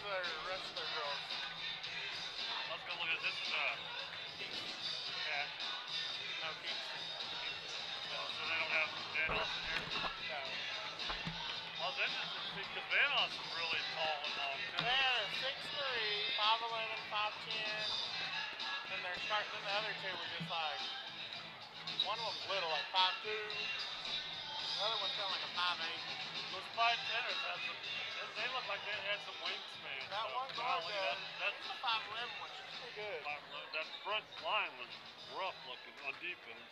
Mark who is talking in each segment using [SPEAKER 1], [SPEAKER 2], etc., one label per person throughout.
[SPEAKER 1] rest of their girls?
[SPEAKER 2] Let's go look at this. Cat.
[SPEAKER 1] No Kingston.
[SPEAKER 2] So they don't have Van Austin here?
[SPEAKER 1] No.
[SPEAKER 2] I was interested to see because Van Austin's really tall and long.
[SPEAKER 1] They're 6'3", 5'11", 5'10", and they're starting. Then the other two were just like, one of them's little, like 5'2". The other one's kind of like a 5'8".
[SPEAKER 2] Those 5'10ers had some. They look like they had some wingspan.
[SPEAKER 1] That one girl does. That's the 5'11" one. She's pretty good.
[SPEAKER 2] That front line was rough looking on defense.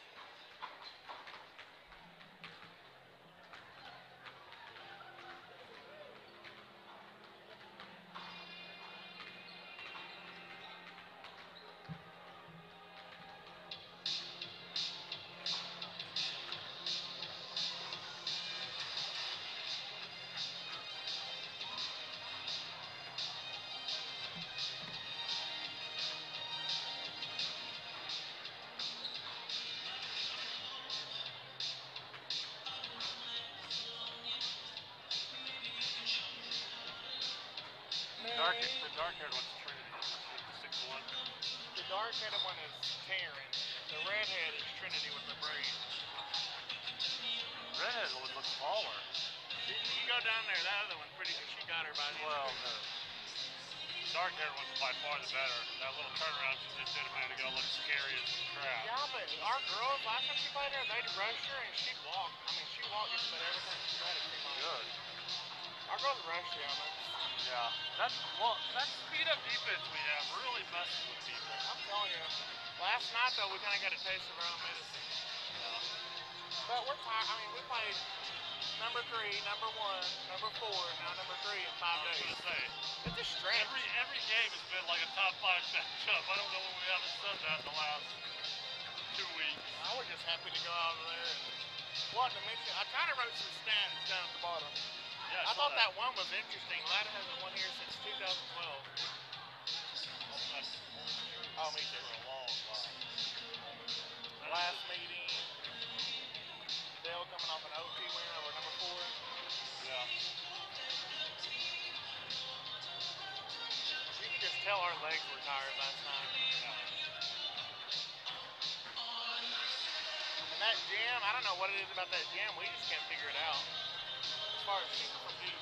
[SPEAKER 2] The dark-haired one's Trinity, 6'1".
[SPEAKER 1] The dark-headed one is Taryn. The redhead is Trinity with the braids.
[SPEAKER 2] Redhead one looks taller.
[SPEAKER 1] You go down there, that other one's pretty good. She got her by the
[SPEAKER 2] Well, the dark-haired one's by far the better. That little turnaround she just did a minute ago looks scary as crap.
[SPEAKER 1] Yeah, but our girls, last time she played her, they'd rush her and she'd walk. I mean, she walked just about every time she tried it.
[SPEAKER 2] Good.
[SPEAKER 1] Our girls rush you on it.
[SPEAKER 2] Yeah. That speed up defense we have really messes with people.
[SPEAKER 1] I'm telling you. Last night, though, we kind of got a taste of our own medicine.
[SPEAKER 2] Yeah.
[SPEAKER 1] But we're tired. I mean, we played number 3, number 1, number 4, now number 3 in 5 days.
[SPEAKER 2] I was going to say.
[SPEAKER 1] It's a stretch.
[SPEAKER 2] Every game has been like a top 5 matchup. I don't know when we haven't said that in the last 2 weeks.
[SPEAKER 1] I was just happy to go out there and wanted to mention. I kind of wrote some stats down at the bottom.
[SPEAKER 2] Yeah,
[SPEAKER 1] I thought that one was interesting. Latta hasn't won here since 2012. Oh, me too.
[SPEAKER 2] For a long while.
[SPEAKER 1] Last meeting, Dale coming off an OT win over number 4.
[SPEAKER 2] Yeah.
[SPEAKER 1] You can just tell our legs were tired last night. And that jam, I don't know what it is about that jam. We just can't figure it out. As far as shooting from deep.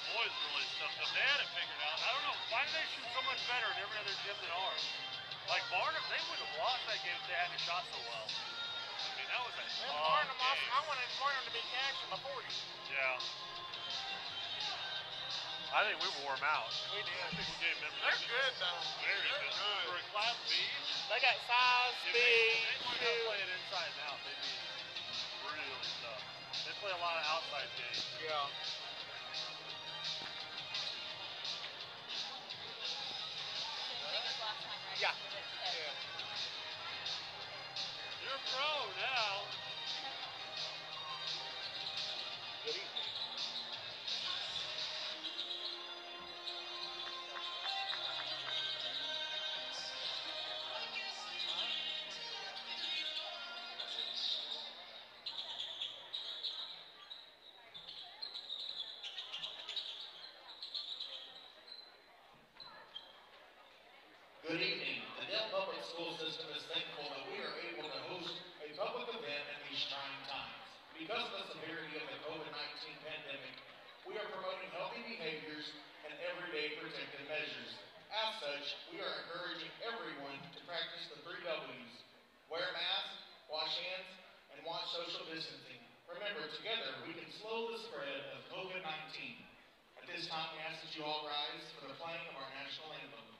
[SPEAKER 2] Boys really stepped up. They had it figured out. I don't know. Why do they shoot so much better in every other gym than ours? Like Barnum, they would have lost that game if they hadn't shot so well. I mean, that was a tough game.
[SPEAKER 1] I wanted Barnum to be cashing my 40.
[SPEAKER 2] Yeah. I think we wore them out.
[SPEAKER 1] We did.
[SPEAKER 2] I think we gave them
[SPEAKER 1] They're good, though.
[SPEAKER 2] Very good. For a Class B,
[SPEAKER 1] they got size,
[SPEAKER 2] if
[SPEAKER 1] speed,
[SPEAKER 2] they want to play it inside and out, they'd be really tough. They play a lot of outside games.
[SPEAKER 1] Yeah. Yeah. Yeah.
[SPEAKER 2] You're pro now.
[SPEAKER 1] Good evening.
[SPEAKER 3] Good evening. The Dell Public School System is thankful that we are able to host a public event in these trying times. Because of the severity of the COVID-19 pandemic, we are promoting healthy behaviors and everyday protective measures. As such, we are encouraging everyone to practice the 3 W's. Wear masks, wash hands, and watch social distancing. Remember, together we can slow the spread of COVID-19. At this time, we ask that you all rise for the playing of our national anthem.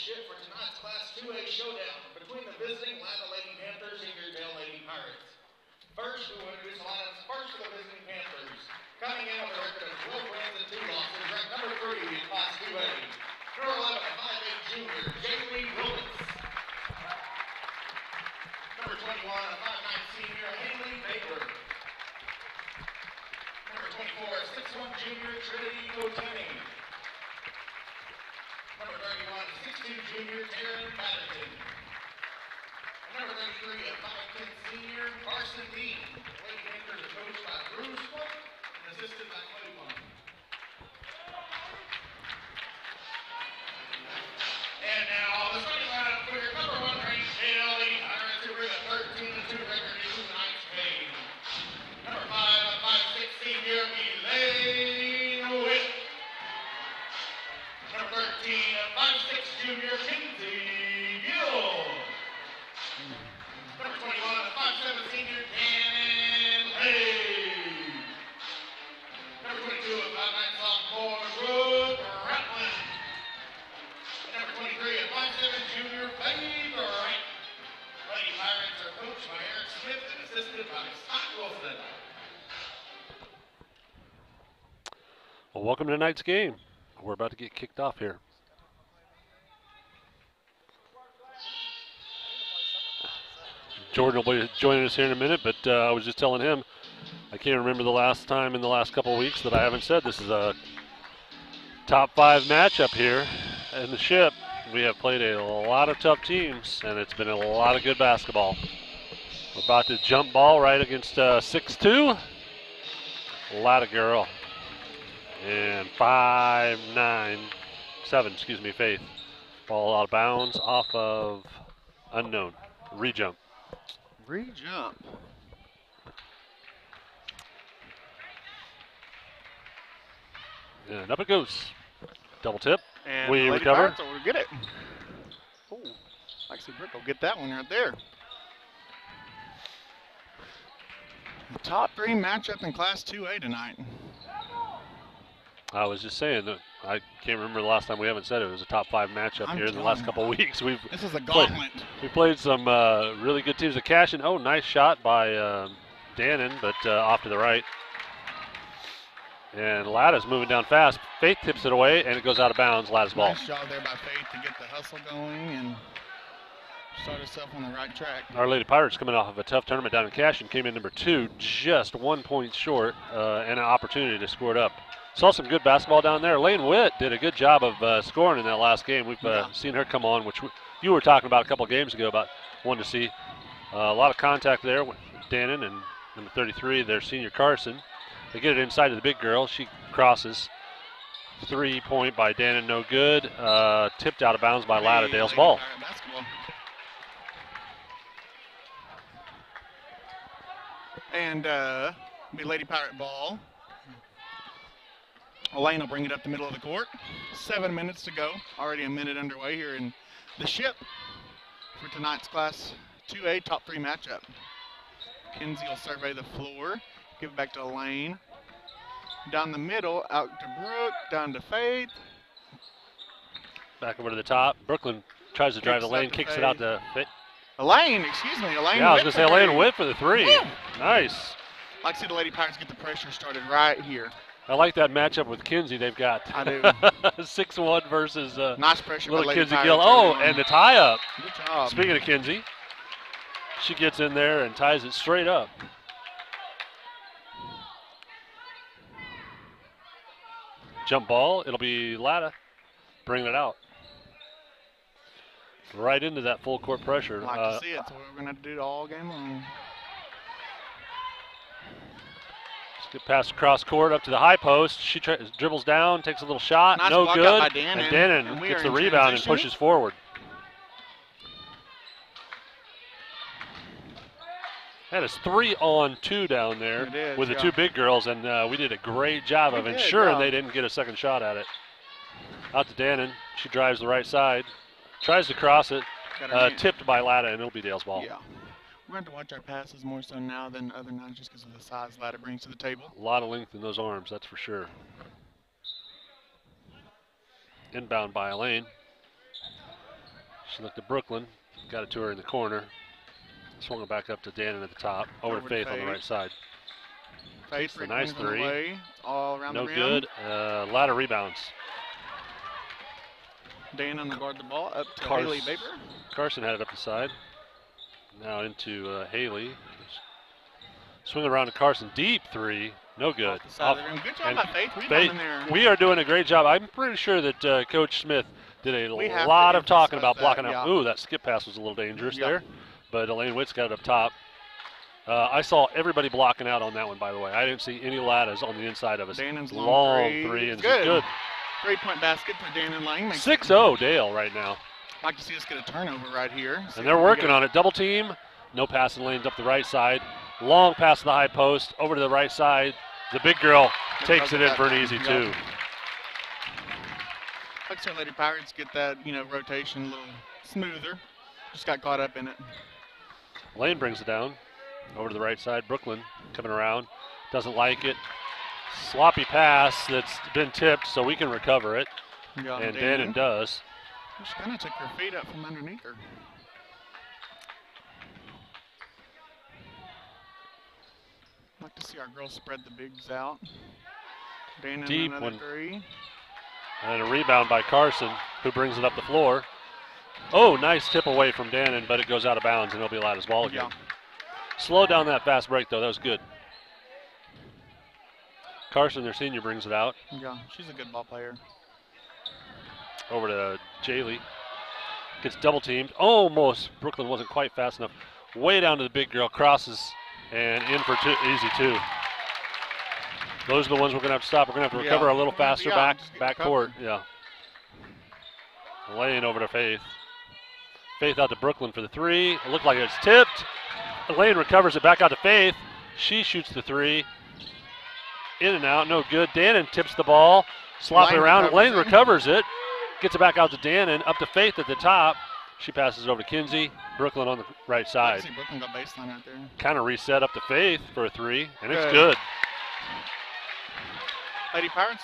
[SPEAKER 3] ship for tonight's Class 2A showdown between the visiting Latta Lady Panthers and your Dale Lady Pirates. First, we will introduce the lineups first for the visiting Panthers. Coming in with a record of 12 wins and 2 losses, ranked number 3 in Class 2A. Number 11, a 5'8" junior, Jamie Willis. Number 21, a 5'9" senior, Haley Baker. Number 24, a 6'1" junior, Trinity Otani. Number 31, a 6'2" junior, Taryn Patterson. And number 33, a 5'10" senior, Carson Dean. The Lady Panthers are coached by Bruce Funk and assisted by Clay Funk. And now the starting lineup for your number 1 ranked Dale Lady Pirates who bring a 13-2 record into tonight's game. Number 5, a 5'6" senior, Elaine Witt. Number 13, a 5'6" junior, Kinsey Gill. Number 21, a 5'7" senior, Cannon Hay. Number 22, a 5'9" sophomore, Brooke Ratland. And number 23, a 5'7" junior, Faith Wright. Lady Pirates are coached by Eric Smith and assisted by Scott Wilson.
[SPEAKER 2] Well, welcome to tonight's game. We're about to get kicked off here. Jordan will be joining us here in a minute, but I was just telling him I can't remember the last time in the last couple of weeks that I haven't said this is a top 5 matchup here in the ship. We have played a lot of tough teams, and it's been a lot of good basketball. We're about to jump ball right against 6'2". Latta girl. And 5'9", 7, excuse me, Faith. Ball out of bounds off of unknown. Rejump.
[SPEAKER 4] Rejump.
[SPEAKER 2] And up it goes. Double tip.
[SPEAKER 4] And
[SPEAKER 2] we
[SPEAKER 4] Lady
[SPEAKER 2] recover.
[SPEAKER 4] Pirates will get it. Oh, actually, Brick will get that one right there. The top 3 matchup in Class 2A tonight.
[SPEAKER 2] I was just saying that I can't remember the last time we haven't said it was a top 5 matchup here in the last couple of weeks.
[SPEAKER 4] This is a gauntlet.
[SPEAKER 2] We played some really good teams. The cash and nice shot by Dannon, but off to the right. And Latta's moving down fast. Faith tips it away, and it goes out of bounds. Latta's ball.
[SPEAKER 4] Nice job there by Faith to get the hustle going and start herself on the right track.
[SPEAKER 2] Our Lady Pirates coming off of a tough tournament down in cash and came in number 2, just 1 point short, and an opportunity to score it up. Saw some good basketball down there. Lane Witt did a good job of scoring in that last game. We've seen her come on, which you were talking about a couple of games ago about wanting to see. A lot of contact there with Dannon and number 33, their senior Carson. They get it inside to the big girl. She crosses. 3-point by Dannon, no good. Tipped out of bounds by Latta. Dale's ball.
[SPEAKER 4] And be Lady Pirate ball. Elaine will bring it up the middle of the court. 7 minutes to go. Already a minute underway here in the ship for tonight's Class 2A top 3 matchup. Kinsey will survey the floor. Give it back to Elaine. Down the middle, out to Brooke, down to Faith.
[SPEAKER 2] Back over to the top. Brooklyn tries to drive the lane, kicks it out to Faith.
[SPEAKER 4] Elaine, excuse me, Elaine.
[SPEAKER 2] Yeah, I was going to say Elaine Witt for the 3. Woo! Nice.
[SPEAKER 4] I like to see the Lady Pirates get the pressure started right here.
[SPEAKER 2] I like that matchup with Kinsey. They've got
[SPEAKER 4] I do.
[SPEAKER 2] 6'1" versus
[SPEAKER 4] nice pressure
[SPEAKER 2] little
[SPEAKER 4] by Lady
[SPEAKER 2] Kinsey
[SPEAKER 4] Pirates.
[SPEAKER 2] Gill. Oh, and the tie up.
[SPEAKER 4] Good job.
[SPEAKER 2] Speaking of Kinsey, she gets in there and ties it straight up. Jump ball. It'll be Latta bringing it out. Right into that full court pressure.
[SPEAKER 4] Like to see it. That's what we're going to do all game long.
[SPEAKER 2] Good pass across court up to the high post. She dribbles down, takes a little shot.
[SPEAKER 4] Nice
[SPEAKER 2] no
[SPEAKER 4] block
[SPEAKER 2] good.
[SPEAKER 4] out by Dannon.
[SPEAKER 2] And Dannon gets the rebound and pushes forward. That is 3-on-2 down there with the 2 big girls, and we did a great job of ensuring they didn't get a second shot at it. Out to Dannon. She drives the right side. Tries to cross it. Tipped by Latta, and it'll be Dale's ball.
[SPEAKER 4] Yeah. We're going to watch our passes more so now than other nights just because of the size Latta brings to the table.
[SPEAKER 2] A lot of length in those arms, that's for sure. Inbound by Elaine. She looked at Brooklyn, got it to her in the corner. Swung it back up to Dannon at the top. Over to Faith on the right side.
[SPEAKER 4] Faith,
[SPEAKER 2] a nice three.
[SPEAKER 4] All around
[SPEAKER 2] no
[SPEAKER 4] the rim.
[SPEAKER 2] good. Latta rebounds.
[SPEAKER 4] Dan on the guard the ball up to
[SPEAKER 2] Carson.
[SPEAKER 4] Haley Baber.
[SPEAKER 2] Carson had it up the side. Now into Haley. Swing around to Carson. Deep three. No good.
[SPEAKER 4] Off the side of the rim. Good job by Faith.
[SPEAKER 2] Faith,
[SPEAKER 4] in there.
[SPEAKER 2] we are doing a great job. I'm pretty sure that Coach Smith did
[SPEAKER 4] We
[SPEAKER 2] a
[SPEAKER 4] have
[SPEAKER 2] lot
[SPEAKER 4] to
[SPEAKER 2] of talking about
[SPEAKER 4] emphasize
[SPEAKER 2] blocking
[SPEAKER 4] that,
[SPEAKER 2] out.
[SPEAKER 4] yeah.
[SPEAKER 2] Ooh, that skip pass was a little dangerous
[SPEAKER 4] Yeah.
[SPEAKER 2] there. But Elaine Witt's got it up top. I saw everybody blocking out on that one, by the way. I didn't see any Lattas on the inside of us.
[SPEAKER 4] Dannon's
[SPEAKER 2] long
[SPEAKER 4] three.
[SPEAKER 2] three
[SPEAKER 4] It's
[SPEAKER 2] and
[SPEAKER 4] good.
[SPEAKER 2] good.
[SPEAKER 4] 3-point basket for Dannon Lang.
[SPEAKER 2] 6-0 Dale right now.
[SPEAKER 4] Like to see us get a turnover right here.
[SPEAKER 2] And they're working on it. Double team. No passing lanes up the right side. Long pass to the high post. Over to the right side. The big girl takes it in for an easy two.
[SPEAKER 4] Like I said, Lady Pirates get that, rotation a little smoother. Just got caught up in it.
[SPEAKER 2] Lane brings it down. Over to the right side. Brooklyn coming around. Doesn't like it. Sloppy pass that's been tipped, so we can recover it.
[SPEAKER 4] Yeah,
[SPEAKER 2] And Dannon does.
[SPEAKER 4] She kind of took her feet up from underneath her. Like to see our girls spread the bigs out. Dannon
[SPEAKER 2] Deep
[SPEAKER 4] another
[SPEAKER 2] one.
[SPEAKER 4] three.
[SPEAKER 2] And a rebound by Carson, who brings it up the floor. Oh, nice tip away from Dannon, but it goes out of bounds, and it'll be Latta's ball again.
[SPEAKER 4] Yeah.
[SPEAKER 2] Slow down that fast break, though. That was good. Carson, their senior, brings it out.
[SPEAKER 4] Yeah, she's a good ball player.
[SPEAKER 2] Over to Jaylee. Gets double teamed. Almost. Brooklyn wasn't quite fast enough. Way down to the big girl. Crosses and in for two. Easy two. Those are the ones we're going to have to stop. We're going to have to recover a little faster back court. Yeah. Laying over to Faith. Faith out to Brooklyn for the three. It looked like it's tipped. Elaine recovers it back out to Faith. She shoots the three. In and out, no good. Dannon tips the ball. Slopping around. Elaine recovers it. Gets it back out to Dannon. Up to Faith at the top. She passes it over to Kinsey. Brooklyn on the right side.
[SPEAKER 4] Brooklyn got baseline right there.
[SPEAKER 2] Kind of reset up to Faith for a three, and it's good.
[SPEAKER 4] Lady Pirates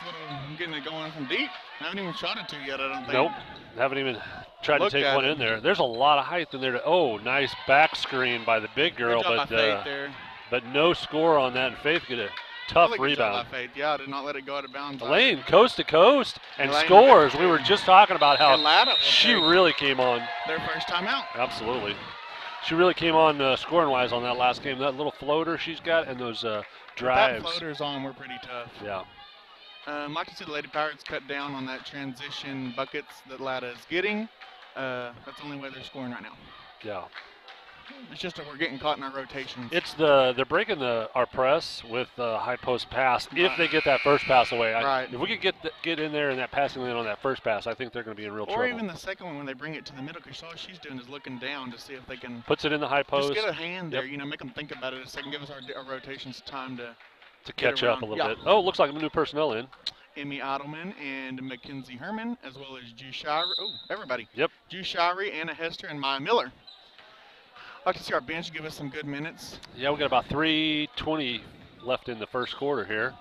[SPEAKER 4] getting it going from deep. Haven't even shot it two yet, I don't think.
[SPEAKER 2] Nope. Haven't even tried to take one in there. There's a lot of height in there. Oh, nice back screen by the big girl, but no score on that. And Faith get a tough rebound.
[SPEAKER 4] Faith. Yeah, did not let it go out of bounds.
[SPEAKER 2] Elaine coast to coast and scores. We were just talking about how she really came on.
[SPEAKER 4] Their first time out.
[SPEAKER 2] Absolutely. She really came on scoring-wise on that last game. That little floater she's got and those drives.
[SPEAKER 4] That floaters on were pretty tough.
[SPEAKER 2] Yeah.
[SPEAKER 4] Like to see the Lady Pirates cut down on that transition buckets that Latta is getting. That's the only way they're scoring right now.
[SPEAKER 2] Yeah.
[SPEAKER 4] It's just that we're getting caught in our rotations.
[SPEAKER 2] It's they're breaking our press with the high post pass if they get that first pass away. If we could get in there and that passing lane on that first pass, I think they're going to be in real trouble.
[SPEAKER 4] Or even the second one when they bring it to the middle, because all she's doing is looking down to see if they can.
[SPEAKER 2] Puts it in the high post.
[SPEAKER 4] Just get a hand there, make them think about it a second, give us our rotations time to
[SPEAKER 2] catch up a little bit. Oh, looks like new personnel in.
[SPEAKER 4] Emmy Ottoman and Mackenzie Herman, as well as Ju Shirey. Oh, everybody.
[SPEAKER 2] Yep.
[SPEAKER 4] Ju Shirey, Anna Hester, and Maya Miller. I'd like to see our bench give us some good minutes.
[SPEAKER 2] Yeah, we got about 3:20 left in the first quarter here.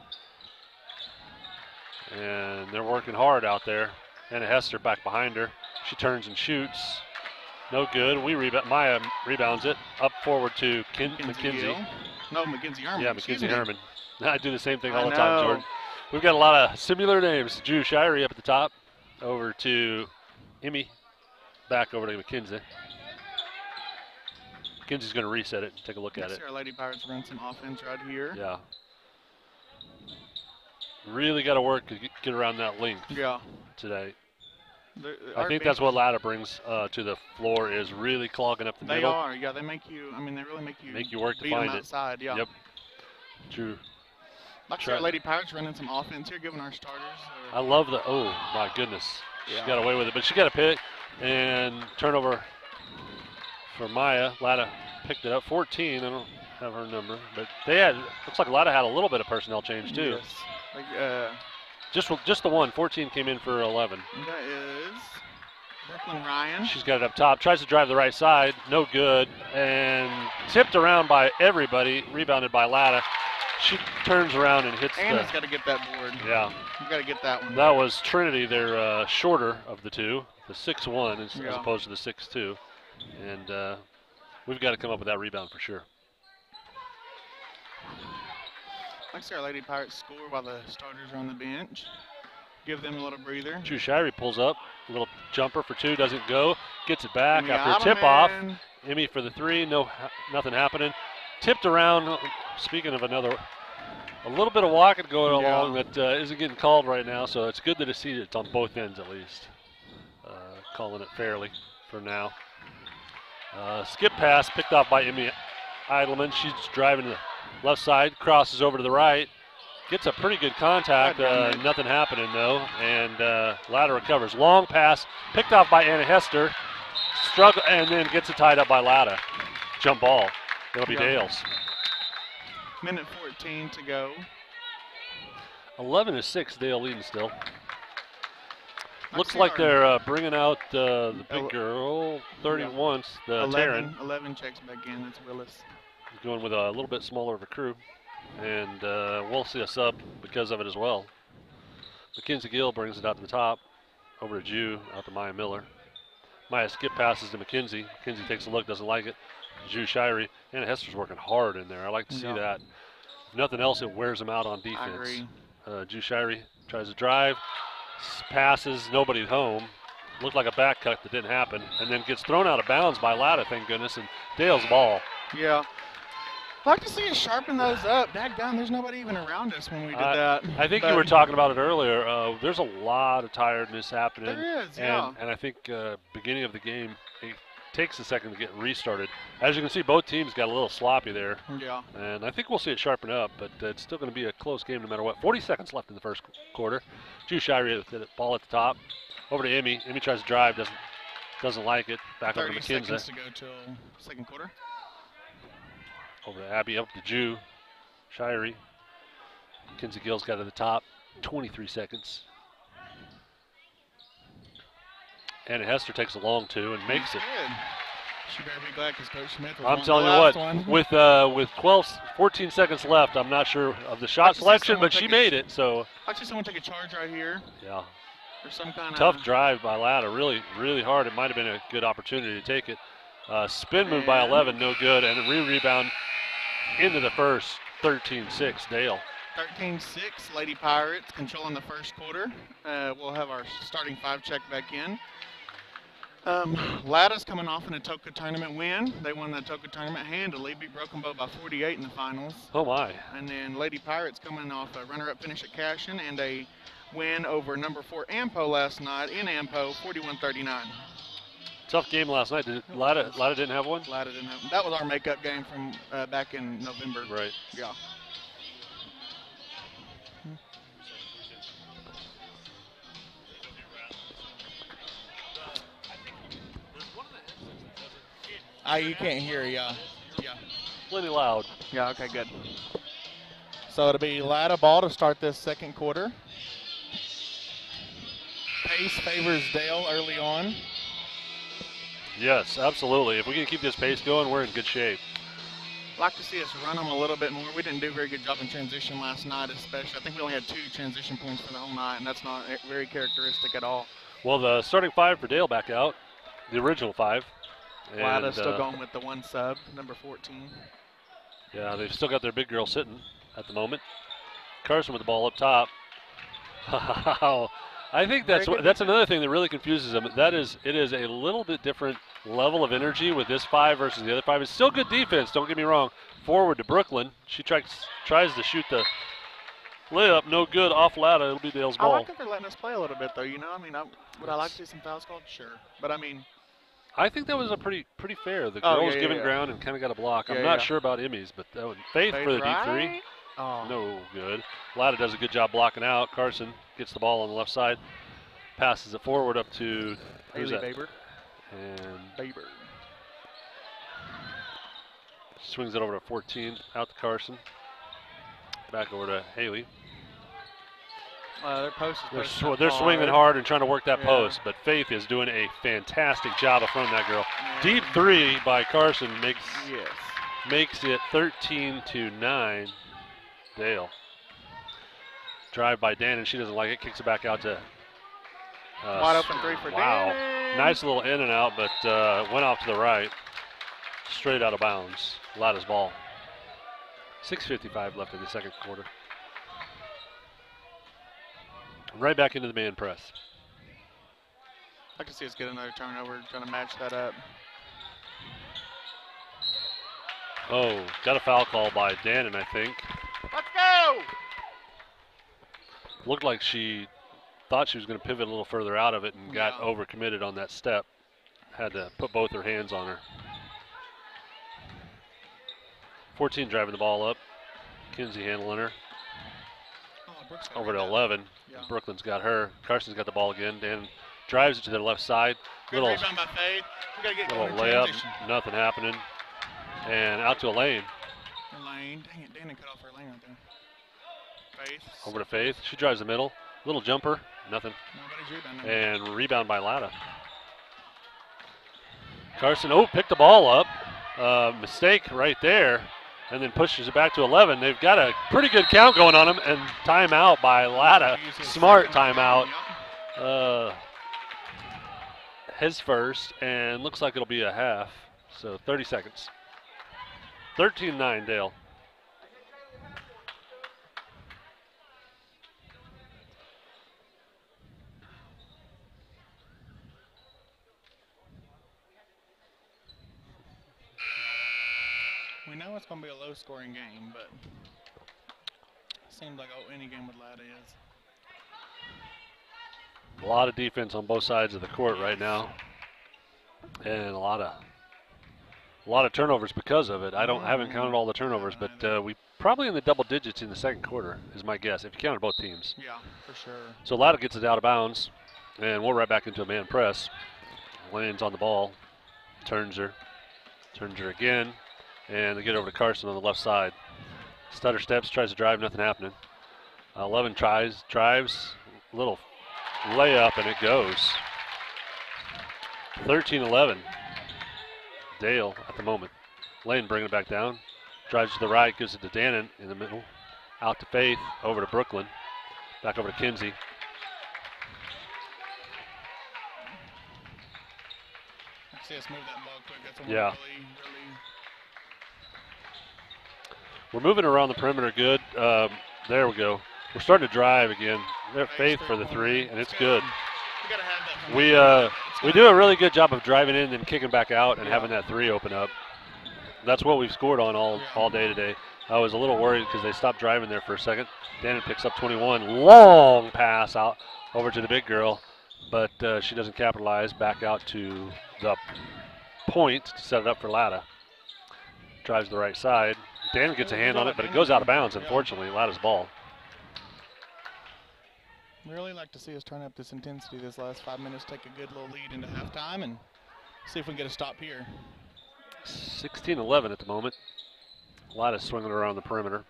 [SPEAKER 2] And they're working hard out there. Anna Hester back behind her. She turns and shoots. No good. Maya rebounds it. Up forward to Mackenzie.
[SPEAKER 4] No, Mackenzie Herman.
[SPEAKER 2] Yeah, Mackenzie Herman. I do the same thing all the time, Jordan. We've got a lot of similar names. Ju Shirey up at the top. Over to Emmy. Back over to Mackenzie. Mackenzie's going to reset it and take a look at it.
[SPEAKER 4] Our Lady Pirates run some offense right here.
[SPEAKER 2] Yeah. Really got to work to get around that length today. I think that's what Latta brings to the floor is really clogging up the middle.
[SPEAKER 4] They are, yeah. They make you, they really make you
[SPEAKER 2] work to find it.
[SPEAKER 4] Outside, yeah.
[SPEAKER 2] Yep. True.
[SPEAKER 4] Like our Lady Pirates running some offense here, giving our starters.
[SPEAKER 2] I love the, oh my goodness. She got away with it, but she got a pick and turnover for Maya. Latta picked it up. 14, I don't have her number, but looks like Latta had a little bit of personnel change too.
[SPEAKER 4] Yes.
[SPEAKER 2] Just the one. 14 came in for 11.
[SPEAKER 4] That is Brooklyn Ryan.
[SPEAKER 2] She's got it up top. Tries to drive the right side. No good. And tipped around by everybody. Rebounded by Latta. she turns around and hits
[SPEAKER 4] Anna's got to get that board.
[SPEAKER 2] Yeah.
[SPEAKER 4] You got to get that one.
[SPEAKER 2] That was Trinity, their shorter of the two, the 6'1", as opposed to the 6'2". And we've got to come up with that rebound for sure.
[SPEAKER 4] Like I see our Lady Pirates score while the starters are on the bench. Give them a little breather.
[SPEAKER 2] Drew Shirey pulls up, a little jumper for two, doesn't go. Gets it back after a tip-off. Emmy for the three, nothing happening. Tipped around, speaking of a little bit of walking going along that isn't getting called right now, so it's good to see it's on both ends at least. Calling it fairly for now. Skip pass picked off by Emmy Eidelman. She's driving to the left side, crosses over to the right. Gets a pretty good contact, nothing happening though, and Latta recovers. Long pass, picked off by Anna Hester, struggle, and then gets it tied up by Latta. Jump ball, it'll be Dale's.
[SPEAKER 4] Minute 14 to go.
[SPEAKER 2] 11-6, Dale leading still. Looks like they're bringing out the big girl, 31, the
[SPEAKER 4] 11, 11 checks back in, that's Willis.
[SPEAKER 2] Going with a little bit smaller of a crew. And we'll see a sub because of it as well. Mackenzie Gill brings it out to the top, over to Jew, out to Maya Miller. Maya skip passes to Mackenzie. Mackenzie takes a look, doesn't like it. Jew Shirey. Anna Hester's working hard in there. I like to see that. If nothing else, it wears them out on defense.
[SPEAKER 4] I agree.
[SPEAKER 2] Jew Shirey tries to drive, passes, nobody at home. Looked like a back cut that didn't happen, and then gets thrown out of bounds by Latta, thank goodness, and Dale's ball.
[SPEAKER 4] Yeah. I'd like to see us sharpen those up. Dadgum, there's nobody even around us when we did that.
[SPEAKER 2] I think you were talking about it earlier. There's a lot of tiredness happening.
[SPEAKER 4] There is, yeah.
[SPEAKER 2] And I think beginning of the game, it takes a second to get restarted. As you can see, both teams got a little sloppy there.
[SPEAKER 4] Yeah.
[SPEAKER 2] And I think we'll see it sharpen up, but it's still going to be a close game no matter what. 40 seconds left in the first quarter. Drew Shirey with the ball at the top. Over to Emmy. Emmy tries to drive, doesn't like it. Back over to McKenzie.
[SPEAKER 4] 30 seconds to go till second quarter.
[SPEAKER 2] Over to Abby, up to Jew. Shirey. Mackenzie Gill's got to the top. 23 seconds. Anna Hester takes a long two and makes it.
[SPEAKER 4] Good. She better be glad because Coach Smith was
[SPEAKER 2] I'm telling you what, with 14 seconds left, I'm not sure of the shot selection, but she made it. So
[SPEAKER 4] I'll see someone take a charge right here.
[SPEAKER 2] Yeah.
[SPEAKER 4] Or some kind
[SPEAKER 2] tough drive by Latta, really, really hard. It might have been a good opportunity to take it. Spin move by 11, no good, and a rebound into the first. 13-6, Dale.
[SPEAKER 4] 13-6, Lady Pirates controlling the first quarter. We'll have our starting five check back in. Latta's coming off in a Toka tournament win. They won the Toka tournament handily, beat Broken Bow by 48 in the finals.
[SPEAKER 2] Oh my.
[SPEAKER 4] And then Lady Pirates coming off a runner-up finish at Cashin and a win over number 4 Ampo last night in Ampo, 41-39.
[SPEAKER 2] Tough game last night. Latta didn't have one?
[SPEAKER 4] Latta didn't have one. That was our makeup game from back in November.
[SPEAKER 2] Right.
[SPEAKER 4] Yeah. You can't hear, yeah.
[SPEAKER 2] Plenty loud.
[SPEAKER 4] Yeah, okay, good. So it'll be Latta ball to start this second quarter. Pace favors Dale early on.
[SPEAKER 2] Yes, absolutely. If we can keep this pace going, we're in good shape.
[SPEAKER 4] I'd like to see us run them a little bit more. We didn't do a very good job in transition last night, especially. I think we only had 2 transition points for the whole night, and that's not very characteristic at all.
[SPEAKER 2] Well, the starting 5 for Dale back out, the original 5.
[SPEAKER 4] Latta's still going with the 1 sub, number 14.
[SPEAKER 2] Yeah, they've still got their big girl sitting at the moment. Carson with the ball up top. I think that's another thing that really confuses them. It is a little bit different level of energy with this 5 versus the other 5. It's still good defense, don't get me wrong. Forward to Brooklyn. She tries to shoot the layup, no good, off Latta. It'll be Dale's ball.
[SPEAKER 4] I like that they're letting us play a little bit, though. You know, I mean, would I like to see some fouls called? Sure. But, I mean,
[SPEAKER 2] I think that was a pretty fair. The girl was giving ground and kind of got a block. I'm not sure about Emmy's, but that was Faith for the deep 3.
[SPEAKER 4] Oh.
[SPEAKER 2] No good. Latta does a good job blocking out. Carson gets the ball on the left side, passes it forward up to who's that?
[SPEAKER 4] Baber.
[SPEAKER 2] And
[SPEAKER 4] Baber
[SPEAKER 2] swings it over to 14, out to Carson. Back over to Haley.
[SPEAKER 4] Their post is
[SPEAKER 2] they're swinging hard and trying to work that post, but Faith is doing a fantastic job of fronting that girl.
[SPEAKER 4] Yeah.
[SPEAKER 2] Deep 3 by Carson makes it 13-9. Dale. Drive by Dan, and she doesn't like it. Kicks it back out to.
[SPEAKER 4] Wide open three for
[SPEAKER 2] wow.
[SPEAKER 4] Danny.
[SPEAKER 2] Nice little in and out, but went off to the right. Straight out of bounds. Latta's ball. 6:55 left in the second quarter. Right back into the man press.
[SPEAKER 4] I can see us get another turnover, trying to match that up.
[SPEAKER 2] Oh, got a foul call by Dannon, I think.
[SPEAKER 4] Let's go!
[SPEAKER 2] Looked like she thought she was going to pivot a little further out of it and got overcommitted on that step. Had to put both her hands on her. 14 driving the ball up. Kinsey handling her. Over to 11.
[SPEAKER 4] Yeah.
[SPEAKER 2] Brooklyn's got her. Carson's got the ball again. Dan drives it to the left side.
[SPEAKER 4] Good rebound by Faith. We gotta get
[SPEAKER 2] little
[SPEAKER 4] going in
[SPEAKER 2] layup.
[SPEAKER 4] transition.
[SPEAKER 2] Nothing happening. And out to a lane.
[SPEAKER 4] Lane. Dang it, Danny cut off her lane right there. Faith.
[SPEAKER 2] Over to Faith. She drives the middle. Little jumper. Nothing.
[SPEAKER 4] Nobody's rebounding.
[SPEAKER 2] And rebound by Latta. Carson, picked the ball up. Mistake right there. And then pushes it back to 11. They've got a pretty good count going on them. And timeout by Latta. Smart timeout. His first. And looks like it'll be a half. So 30 seconds. 13-9 Dale.
[SPEAKER 4] We know it's going to be a low-scoring game, but it seems like any game with Latta is.
[SPEAKER 2] A lot of defense on both sides of the court right now, and a lot of turnovers because of it. I haven't counted all the turnovers, but we probably in the double digits in the second quarter is my guess if you counted both teams.
[SPEAKER 4] Yeah, for sure.
[SPEAKER 2] So Latta gets it out of bounds, and we're right back into a man press. Lands on the ball, turns her again. And they get over to Carson on the left side. Stutter steps, tries to drive, nothing happening. 11 drives, little layup, and it goes. 13-11. Dale at the moment. Lane bringing it back down. Drives to the right, gives it to Dannon in the middle. Out to Faith, over to Brooklyn. Back over to Kinsey.
[SPEAKER 4] I can see us move that ball quick. That's what
[SPEAKER 2] Yeah.
[SPEAKER 4] really
[SPEAKER 2] We're moving around the perimeter good. There we go. We're starting to drive again. They're Faith for the three, and it's good.
[SPEAKER 4] We gotta have that.
[SPEAKER 2] We do a really good job of driving in and kicking back out and having that three open up. That's what we've scored on all day today. I was a little worried because they stopped driving there for a second. Dannon picks up 21. Long pass out over to the big girl, but she doesn't capitalize. Back out to the point to set it up for Latta. Drives to the right side. Dan gets a hand on it, but it goes out of bounds, unfortunately. Latta's ball.
[SPEAKER 4] Really like to see us turn up this intensity this last 5 minutes, take a good little lead into halftime, and see if we can get a stop here.
[SPEAKER 2] 16-11 at the moment. Latta's swinging around the perimeter.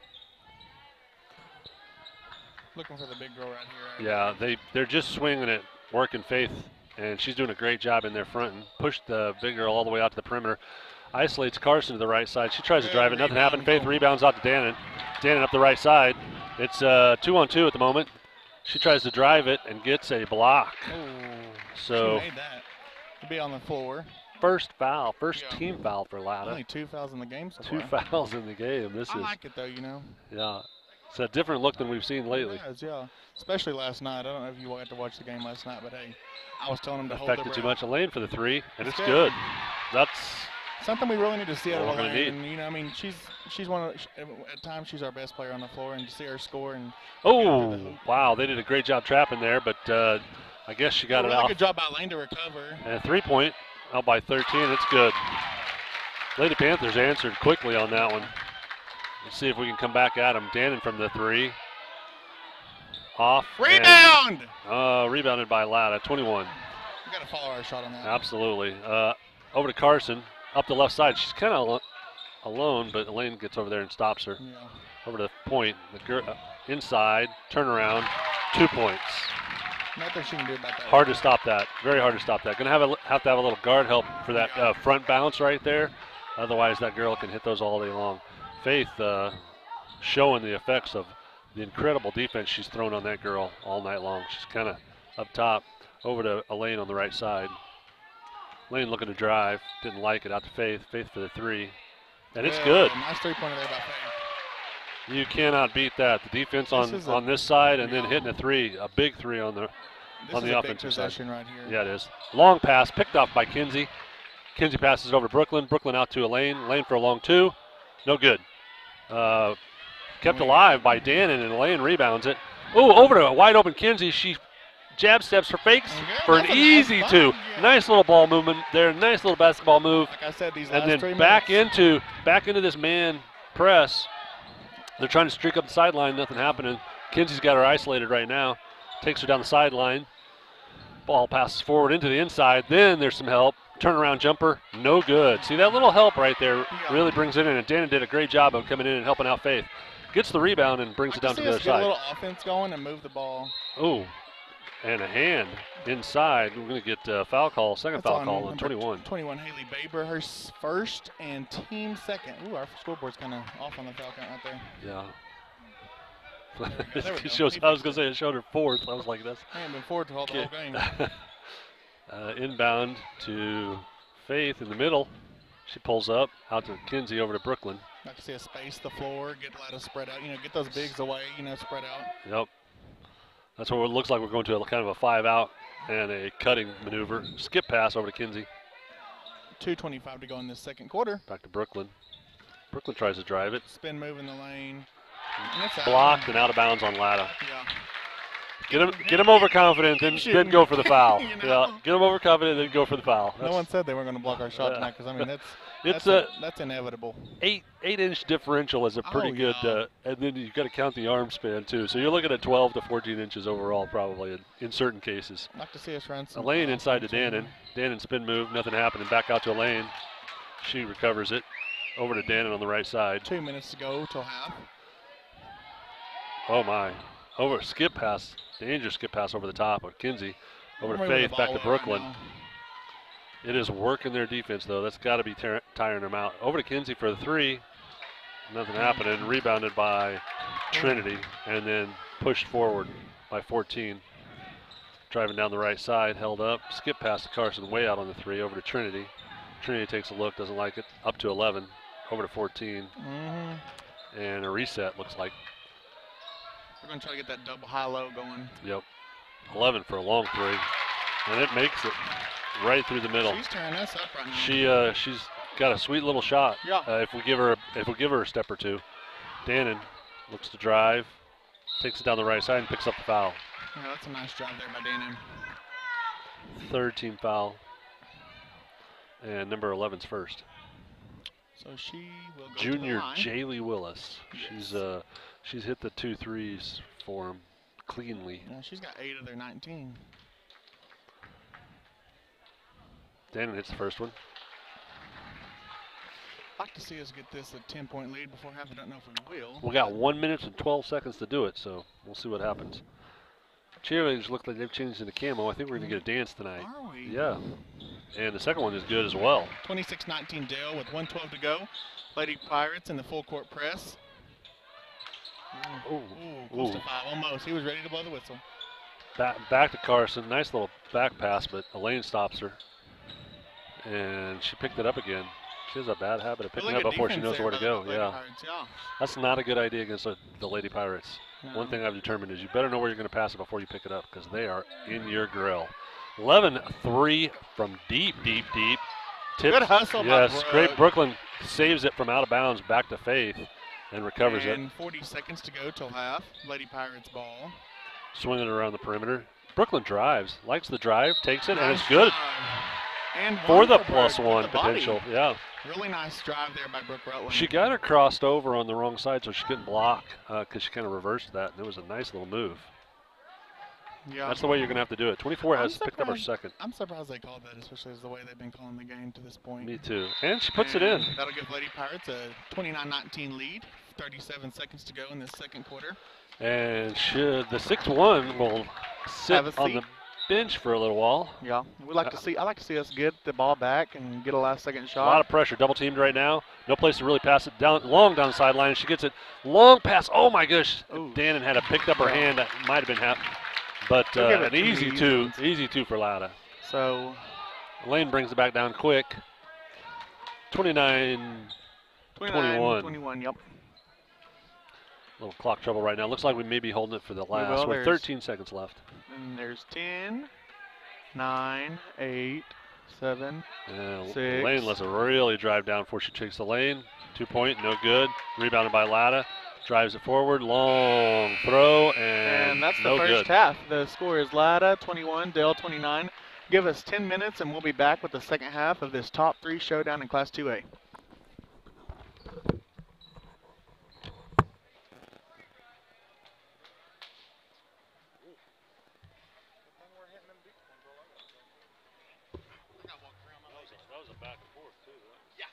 [SPEAKER 4] Looking for the big girl right here.
[SPEAKER 2] Yeah, they're just swinging it, working Faith, and she's doing a great job in their front and pushed the big girl all the way out to the perimeter. Isolates Carson to the right side. She tries to drive it. Nothing happened. Faith rebounds out to Dannon. Dannon up the right side. It's 2-on-2 at the moment. She tries to drive it and gets a block. So
[SPEAKER 4] she made that. To be on the floor.
[SPEAKER 2] First foul, team foul for Latta.
[SPEAKER 4] Only 2 fouls in the game so
[SPEAKER 2] far. 2 fouls in the game.
[SPEAKER 4] I like it though, you know.
[SPEAKER 2] Yeah, it's a different look than we've seen lately.
[SPEAKER 4] It is, yeah. Especially last night. I don't know if you got to watch the game last night, but hey, I was telling them to hold their
[SPEAKER 2] Affected too
[SPEAKER 4] breath.
[SPEAKER 2] much. A lane for the three, and it's good. That's
[SPEAKER 4] something we really need to see out of
[SPEAKER 2] Lane.
[SPEAKER 4] And, you know, I mean, she's one of at times she's our best player on the floor, and to see her score and
[SPEAKER 2] wow, they did a great job trapping there, but I guess she got it
[SPEAKER 4] really
[SPEAKER 2] off.
[SPEAKER 4] Good job by Lane to recover.
[SPEAKER 2] And a 3-point out by 13. It's good. Lady Panthers answered quickly on that one. Let's see if we can come back at them. Dannon from the three. Off.
[SPEAKER 4] Rebound!
[SPEAKER 2] Rebounded by Latta. 21.
[SPEAKER 4] We got to follow our shot on that.
[SPEAKER 2] Absolutely. Over to Carson. Up the left side. She's kind of alone, but Elaine gets over there and stops her.
[SPEAKER 4] Yeah.
[SPEAKER 2] Over to the point. The girl inside. Turnaround. 2 points.
[SPEAKER 4] Nothing she can do about that.
[SPEAKER 2] Hard to stop that. Very hard to stop that. Going to have to have a little guard help for that front bounce right there. Otherwise, that girl can hit those all day long. Faith showing the effects of the incredible defense she's thrown on that girl all night long. She's kind of up top, over to Elaine on the right side. Elaine looking to drive, didn't like it, out to Faith. Faith for the three, and it's good.
[SPEAKER 4] Nice three-pointer there by Faith.
[SPEAKER 2] You cannot beat that. The defense on this side, and then hitting a three, a big three on the offensive side.
[SPEAKER 4] Right here.
[SPEAKER 2] Yeah, it is. Long pass picked off by Kinsey. Kinsey passes it over to Brooklyn. Brooklyn out to Elaine. Elaine for a long two. No good. Kept alive by Dannon, and Elaine rebounds it. Ooh, over to a wide open Kinsey. She jab steps for fakes for an easy two. Yeah. Nice little ball movement there. Nice little basketball move.
[SPEAKER 4] Like I said, these
[SPEAKER 2] and
[SPEAKER 4] last
[SPEAKER 2] then
[SPEAKER 4] 3
[SPEAKER 2] back
[SPEAKER 4] minutes.
[SPEAKER 2] into this man press. They're trying to streak up the sideline. Nothing happening. Kinsey's got her isolated right now. Takes her down the sideline. Ball passes forward into the inside. Then there's some help. Turnaround jumper, no good. See, that little help right there really brings it in, and Dannon did a great job of coming in and helping out Faith. Gets the rebound and brings it down to the other side.
[SPEAKER 4] Get a little offense going and move the ball.
[SPEAKER 2] Oh, and a hand inside. We're going to get a foul call, second foul call on 21.
[SPEAKER 4] 21, Haley Baber, her first and team second. Ooh, our scoreboard's kind of off on the foul count right there.
[SPEAKER 2] Yeah.
[SPEAKER 4] It
[SPEAKER 2] shows, I was going to say it showed her fourth. I was like, that's.
[SPEAKER 4] I haven't been forward to the whole game.
[SPEAKER 2] Inbound to Faith in the middle. She pulls up, out to Kinsey, over to Brooklyn.
[SPEAKER 4] Like to see a space the floor, get Latta spread out, get those bigs away, spread out.
[SPEAKER 2] Yep. That's what it looks like. We're going to a kind of a 5-out and a cutting maneuver. Skip pass over to Kinsey.
[SPEAKER 4] 2:25 to go in this second quarter.
[SPEAKER 2] Back to Brooklyn. Brooklyn tries to drive it.
[SPEAKER 4] Spin move in the lane.
[SPEAKER 2] Blocked and out of bounds on Latta.
[SPEAKER 4] Yeah.
[SPEAKER 2] Get him overconfident, then go for the foul. Yeah, get him overconfident, then go for the foul.
[SPEAKER 4] No one said they weren't going to block our shot tonight, because that's inevitable.
[SPEAKER 2] 8-inch differential is a pretty good, and then you've got to count the arm span too. So you're looking at 12 to 14 inches overall, probably in certain cases.
[SPEAKER 4] I'd like to see us run some.
[SPEAKER 2] Elaine inside to Dannon. Dannon spin move, nothing happening. Back out to Elaine. She recovers it. Over to Dannon on the right side.
[SPEAKER 4] 2 minutes to go till half.
[SPEAKER 2] Oh my! Over skip pass. Dangerous skip pass over the top of Kinsey. Over to Faith, back to Brooklyn. It is working their defense, though. That's got to be tiring them out. Over to Kinsey for the three. Nothing happening. Rebounded by Trinity, and then pushed forward by 14. Driving down the right side, held up. Skip pass to Carson, way out on the three. Over to Trinity. Trinity takes a look, doesn't like it. Up to 11. Over to 14. And a reset, looks like.
[SPEAKER 4] We're going to try to get that double high-low going.
[SPEAKER 2] Yep. 11 for a long three. And it makes it right through the middle.
[SPEAKER 4] She's tearing us up right now.
[SPEAKER 2] She's got a sweet little shot.
[SPEAKER 4] Yeah.
[SPEAKER 2] If we give her a step or two. Dannon looks to drive, takes it down the right side and picks up the foul.
[SPEAKER 4] Yeah, that's a nice job there by Dannon.
[SPEAKER 2] Third team foul. And number 11's first.
[SPEAKER 4] So she will go
[SPEAKER 2] Junior
[SPEAKER 4] to the line.
[SPEAKER 2] Jaylee Willis.
[SPEAKER 4] Yes.
[SPEAKER 2] She's hit the 2 threes for him cleanly.
[SPEAKER 4] Yeah, she's got 8 of their 19.
[SPEAKER 2] Dannon hits the first one.
[SPEAKER 4] I'd like to see us get this a 10-point lead before half. I don't know if we will.
[SPEAKER 2] We got 1 minute and 12 seconds to do it, so we'll see what happens. Cheerleaders look like they've changed into camo. I think we're going to get a dance tonight.
[SPEAKER 4] Are we?
[SPEAKER 2] Yeah. And the second one is good as well.
[SPEAKER 4] 26-19 Dale with 1:12 to go. Lady Pirates in the full court press. Ooh, close to 5, almost. He was ready to blow the whistle.
[SPEAKER 2] Back to Carson. Nice little back pass, but Elaine stops her. And she picked it up again. She has a bad habit of picking up before she knows where to go. Yeah.
[SPEAKER 4] Pirates, yeah.
[SPEAKER 2] That's not a good idea against the Lady Pirates. No. One thing I've determined is you better know where you're going to pass it before you pick it up, because they are in your grill. 11-3 from deep. Tips.
[SPEAKER 4] Good hustle by
[SPEAKER 2] Yes, great. Brooklyn saves it from out of bounds back to Faith and recovers it.
[SPEAKER 4] And 40 seconds to go till half. Lady Pirates ball.
[SPEAKER 2] Swinging it around the perimeter. Brooklyn drives, likes the drive, takes it, and it's good.
[SPEAKER 4] And
[SPEAKER 2] for the +1 potential. Yeah.
[SPEAKER 4] Really nice drive there by Brooke Rutland.
[SPEAKER 2] She got her crossed over on the wrong side so she couldn't block because she kind of reversed that, and it was a nice little move. Yeah. That's the way you're going to have to do it. 24 has picked up her second.
[SPEAKER 4] I'm surprised they called that, especially as the way they've been calling the game to this point.
[SPEAKER 2] Me too. And she puts it in.
[SPEAKER 4] That'll give Lady Pirates a 29-19 lead. 37 seconds to go in this second quarter.
[SPEAKER 2] And the 6-1 will sit on the bench for a little while.
[SPEAKER 4] Yeah, we like to see. I like to see us get the ball back and get a last-second
[SPEAKER 2] A
[SPEAKER 4] shot.
[SPEAKER 2] lot of pressure, double teamed right now. No place to really pass it down, long down the sideline. She gets it, long pass. Oh my gosh!
[SPEAKER 4] Ooh.
[SPEAKER 2] Dannon had picked up her hand. That might have been but
[SPEAKER 4] We'll give it
[SPEAKER 2] an
[SPEAKER 4] to
[SPEAKER 2] easy
[SPEAKER 4] the
[SPEAKER 2] two,
[SPEAKER 4] Easterns.
[SPEAKER 2] easy two for Latta.
[SPEAKER 4] So
[SPEAKER 2] Lane brings it back down quick. 29-21.
[SPEAKER 4] 29-21. Yep.
[SPEAKER 2] Little clock trouble right now. Looks like we may be holding it for the last.
[SPEAKER 4] will.
[SPEAKER 2] We're 13 seconds left.
[SPEAKER 4] And there's 10, 9, 8, 7,
[SPEAKER 2] Yeah,
[SPEAKER 4] 6.
[SPEAKER 2] Lane lets it really drive down before she takes the lane. 2 point, no good. Rebounded by Latta. Drives it forward, long throw, and
[SPEAKER 4] that's the
[SPEAKER 2] no
[SPEAKER 4] first
[SPEAKER 2] good.
[SPEAKER 4] half. The score is Latta 21, Dale 29. Give us 10 minutes and we'll be back with the second half of this top 3 showdown in Class 2A.
[SPEAKER 2] That was a back and forth, too.
[SPEAKER 4] Yeah.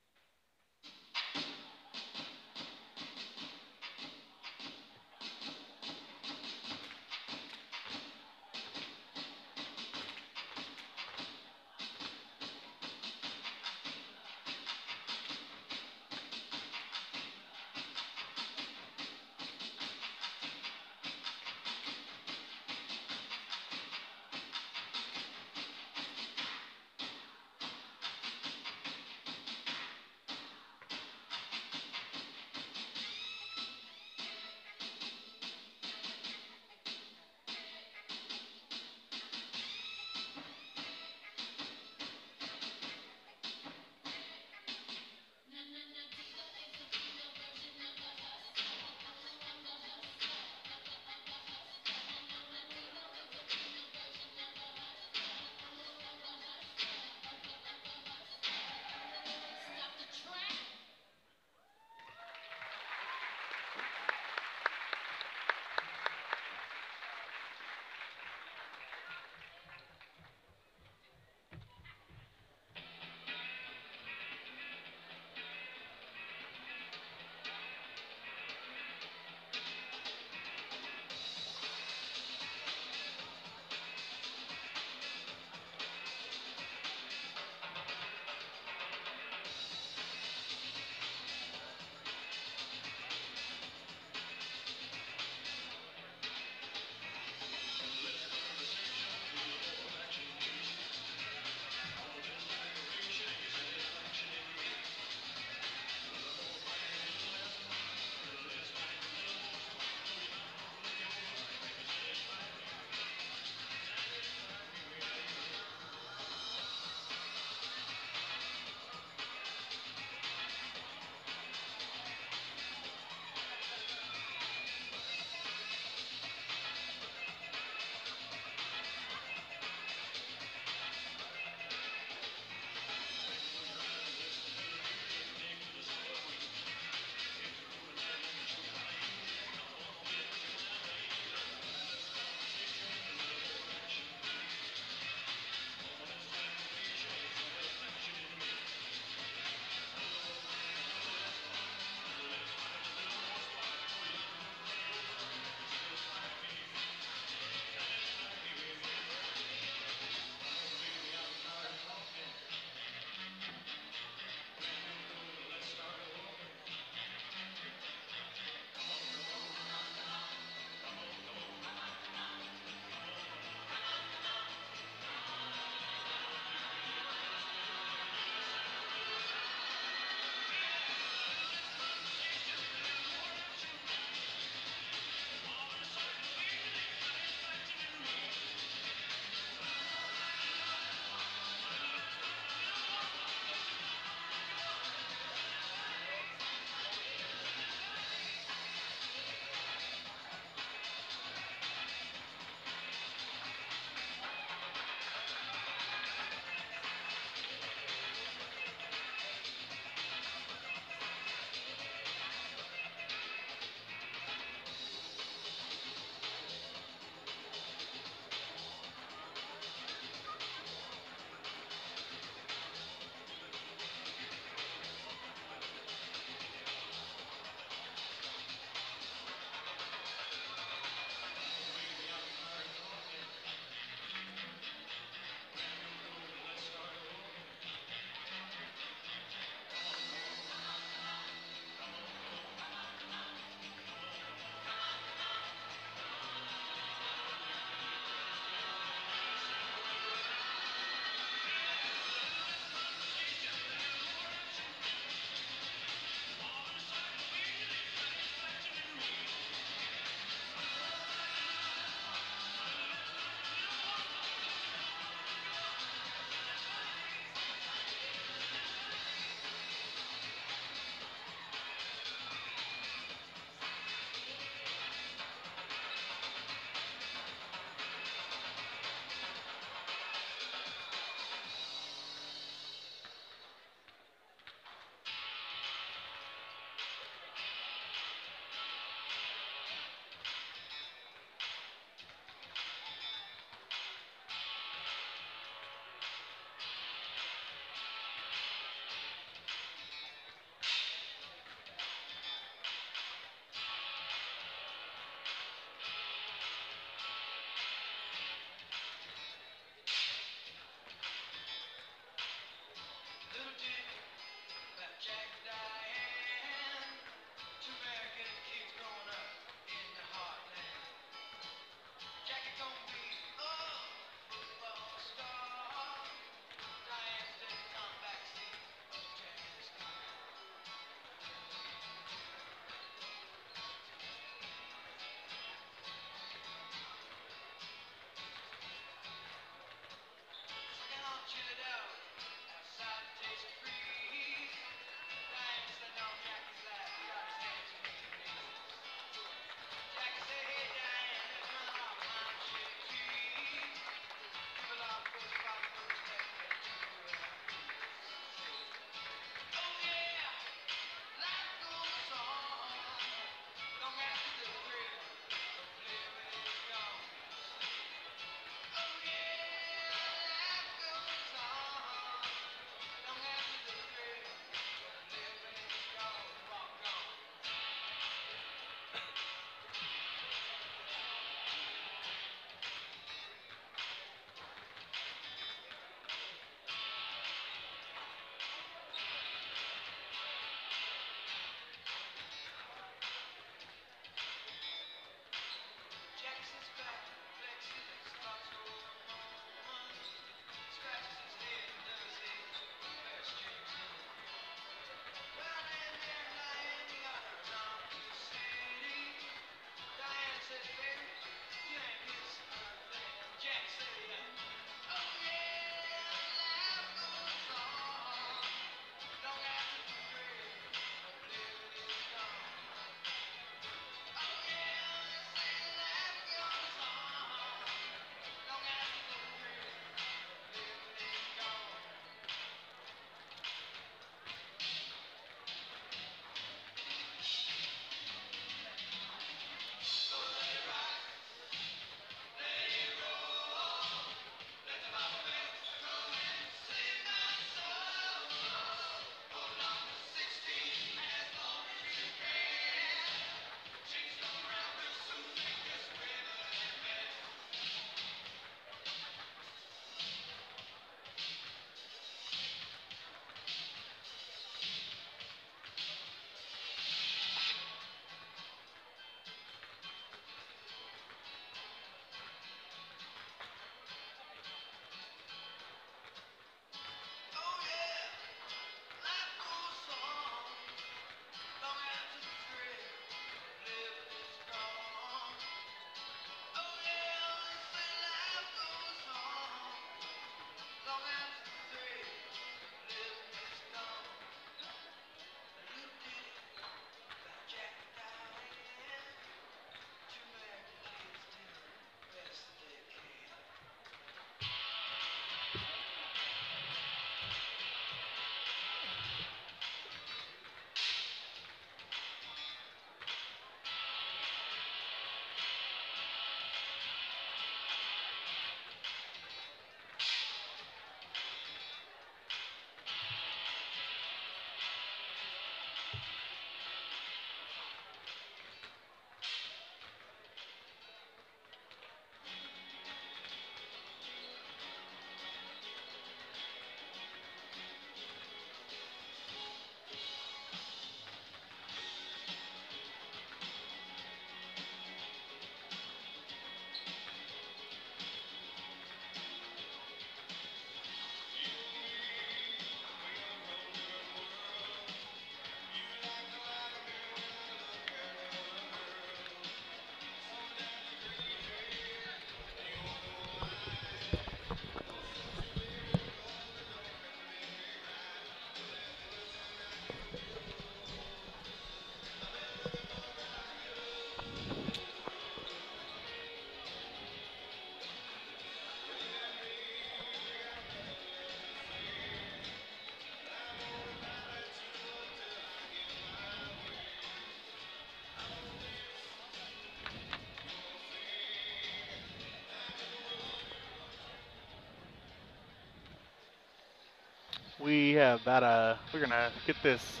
[SPEAKER 4] We have about we're going to get this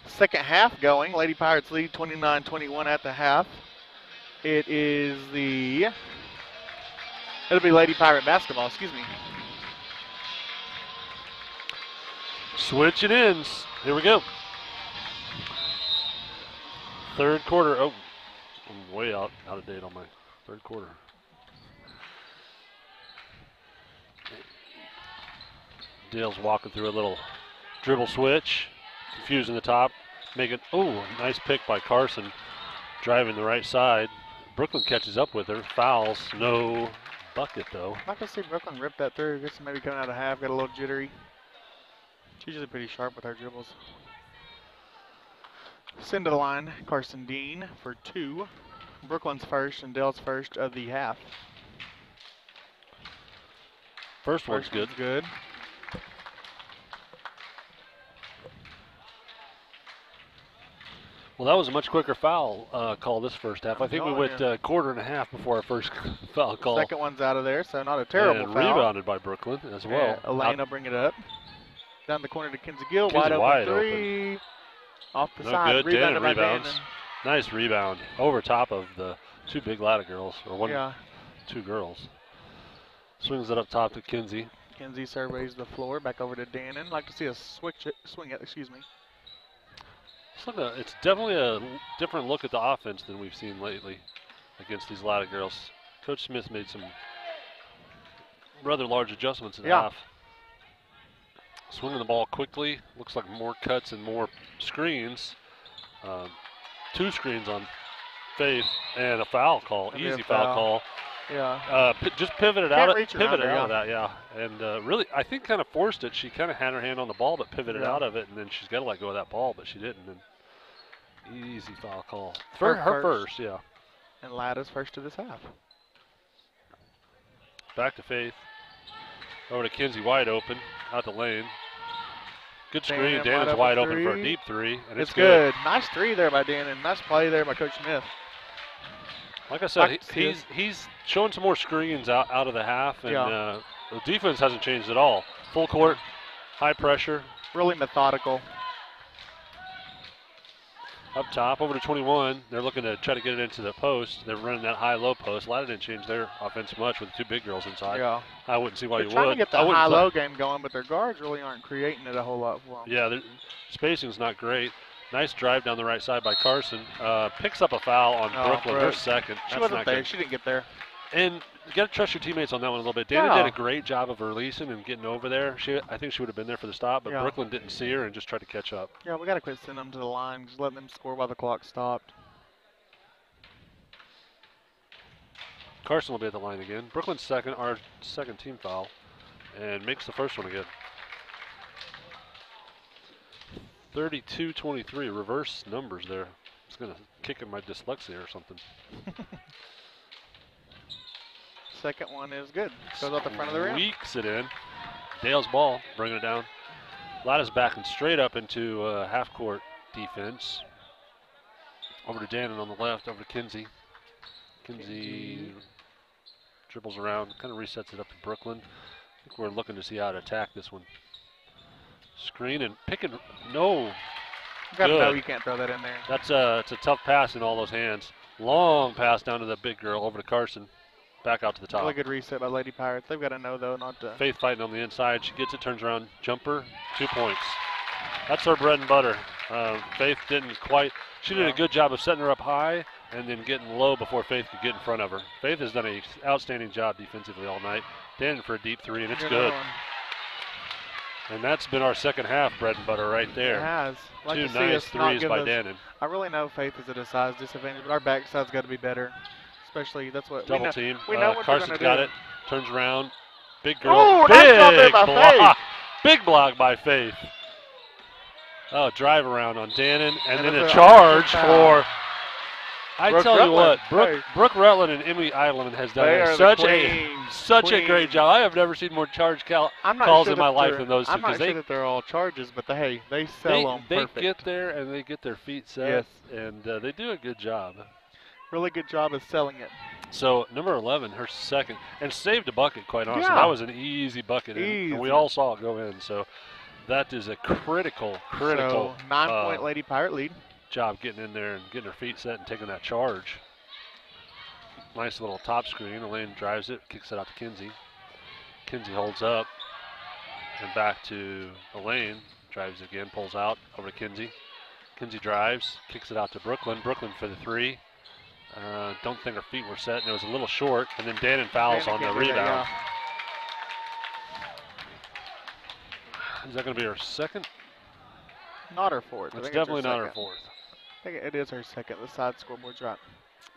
[SPEAKER 4] second half going. Lady Pirates lead 29-21 at the half. It'll be Lady Pirate basketball, excuse me.
[SPEAKER 2] Switch it ends. Here we go. Third quarter. Oh, I'm way out of date on my third quarter. Dale's walking through a little dribble switch, confusing the top, making, nice pick by Carson, driving the right side. Brooklyn catches up with her, fouls, no bucket though.
[SPEAKER 4] I can see Brooklyn rip that through. Guess maybe coming out of half, got a little jittery. She's usually pretty sharp with her dribbles. Send to the line, Carson Dean for 2. Brooklyn's first and Dale's first of the half.
[SPEAKER 2] First one's good.
[SPEAKER 4] Good.
[SPEAKER 2] Well, that was a much quicker foul call this first half. I think we went quarter and a half before our first foul call.
[SPEAKER 4] Second one's out of there, so not a terrible
[SPEAKER 2] and
[SPEAKER 4] foul.
[SPEAKER 2] Rebounded by Brooklyn as well.
[SPEAKER 4] Elaine will bring it up. Down the corner to Kinsey Gill,
[SPEAKER 2] Kinsey
[SPEAKER 4] wide open three. Off the side.
[SPEAKER 2] Good. Dannon rebounds. Nice rebound over top of the 2 big Latta girls, or 2 girls. Swings it up top to Kinsey.
[SPEAKER 4] Kinsey surveys the floor, back over to Dannon. Like to see a swing it, excuse me.
[SPEAKER 2] It's definitely a different look at the offense than we've seen lately against these Latta girls. Coach Smith made some rather large adjustments in the half. Swinging the ball quickly. Looks like more cuts and more screens. 2 screens on Faith and a foul call. Easy foul call.
[SPEAKER 4] Yeah.
[SPEAKER 2] Just pivoted out of that, yeah. And really, I think kind of forced it. She kind of had her hand on the ball, but pivoted out of it, and then she's got to let go of that ball, but she didn't. And easy foul call. Her first, yeah.
[SPEAKER 4] And Latta's first of this half.
[SPEAKER 2] Back to Faith. Over to Kinsey, wide open, out the lane. Good screen. Dannon's wide open for a deep 3, and it's good.
[SPEAKER 4] Nice 3 there by Dannon. Nice play there by Coach Smith.
[SPEAKER 2] Like I said, he's showing some more screens out of the half, and the defense hasn't changed at all. Full court, high pressure.
[SPEAKER 4] Really methodical.
[SPEAKER 2] Up top, over to 21. They're looking to try to get it into the post. They're running that high-low post. Latta didn't change their offense much with the 2 big girls inside.
[SPEAKER 4] Yeah.
[SPEAKER 2] I wouldn't see why you would.
[SPEAKER 4] They're trying to get the high-low game going, but their guards really aren't creating it a whole lot for them.
[SPEAKER 2] Yeah, spacing's not great. Nice drive down the right side by Carson. Picks up a foul on Brooklyn, her second.
[SPEAKER 4] She wasn't there. She didn't get there.
[SPEAKER 2] And you got to trust your teammates on that one a little bit. Dana did a great job of releasing and getting over there. I think she would have been there for the stop, but Brooklyn didn't see her and just tried to catch up.
[SPEAKER 4] Yeah, we got to quit sending them to the line, just letting them score while the clock stopped.
[SPEAKER 2] Carson will be at the line again. Brooklyn's second, our second team foul, and makes the first one again. 32-23, reverse numbers there. It's going to kick in my dyslexia or something.
[SPEAKER 4] Second one is good. Goes out the front of the rim.
[SPEAKER 2] Weeks it in. Dale's ball, bringing it down. Latta's backing straight up into half-court defense. Over to Dannon on the left, over to Kinsey. Kinsey dribbles around, kind of resets it up to Brooklyn. I think we're looking to see how to attack this one. Screen and pick and no.
[SPEAKER 4] You gotta know you can't throw that in there.
[SPEAKER 2] That's it's a tough pass in all those hands. Long pass down to the big girl, over to Carson. Back out to the top.
[SPEAKER 4] Really good reset by Lady Pirates. They've got to know, though, not to.
[SPEAKER 2] Faith fighting on the inside. She gets it, turns around, jumper, 2 points. That's her bread and butter. Faith didn't quite. She did a good job of setting her up high and then getting low before Faith could get in front of her. Faith has done an outstanding job defensively all night. Dannon for a deep 3, and it's good. And that's been our second half bread and butter right there.
[SPEAKER 4] It has. Like
[SPEAKER 2] 2 nice threes by Dannon.
[SPEAKER 4] I really know Faith is at a size disadvantage, but our backside's got to be better. Especially, that's what
[SPEAKER 2] double team.
[SPEAKER 4] We know what
[SPEAKER 2] Carson's got it. Turns around. Big girl.
[SPEAKER 4] Oh,
[SPEAKER 2] big block. Big block by Faith. Oh, drive around on Dannon, and then a charge for. I tell you what, Brooke Rutland and Emmy Eidelman has done such a great job. I have never seen more charge calls in my life than those two.
[SPEAKER 4] I'm not sure that they're all charges, but they sell them perfect.
[SPEAKER 2] They get there and they get their feet set, and they do a good job.
[SPEAKER 4] Really good job of selling it.
[SPEAKER 2] So number 11, her second, and saved a bucket. Quite honestly, that was an easy bucket, and we all saw it go in. So That is a critical
[SPEAKER 4] So 9-point Lady Pirate lead.
[SPEAKER 2] job getting in there and getting her feet set and taking that charge. Nice little top screen. Elaine drives it, kicks it out to Kinsey. Kinsey holds up and back to Elaine. Drives again, pulls out over to Kinsey. Kinsey drives, kicks it out to Brooklyn. Brooklyn for the three. Don't think her feet were set, and it was a little short. And then Dannon fouls on the rebound. Is that going to be her second?
[SPEAKER 4] Not her fourth.
[SPEAKER 2] It's definitely not her fourth.
[SPEAKER 4] I think it is her second. The side scoreboard's right.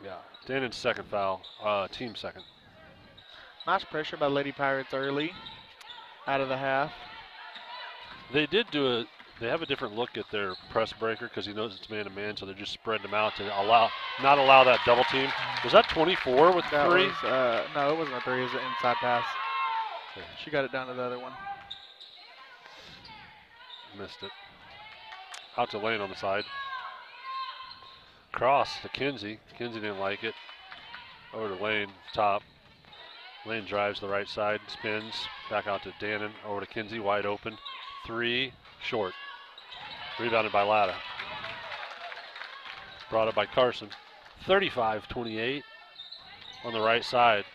[SPEAKER 2] Yeah, Dannon's second foul, team second.
[SPEAKER 4] Nice pressure by Lady Pirates early, out of the half.
[SPEAKER 2] They did they have a different look at their press breaker because he knows it's man-to-man, so they're just spreading them out to not allow that double team. Was that 24 with
[SPEAKER 4] That
[SPEAKER 2] three?
[SPEAKER 4] Was, no, it wasn't a three. It was an inside pass.
[SPEAKER 2] Okay.
[SPEAKER 4] She got it down to the other one.
[SPEAKER 2] Missed it. Out to Lane on the side. Cross to Kinsey. Kinsey didn't like it. Over to Lane, top. Lane drives the right side, spins. Back out to Dannon. Over to Kinsey, wide open. Three, short. Rebounded by Latta. Brought up by Carson. 35-28 on the right side.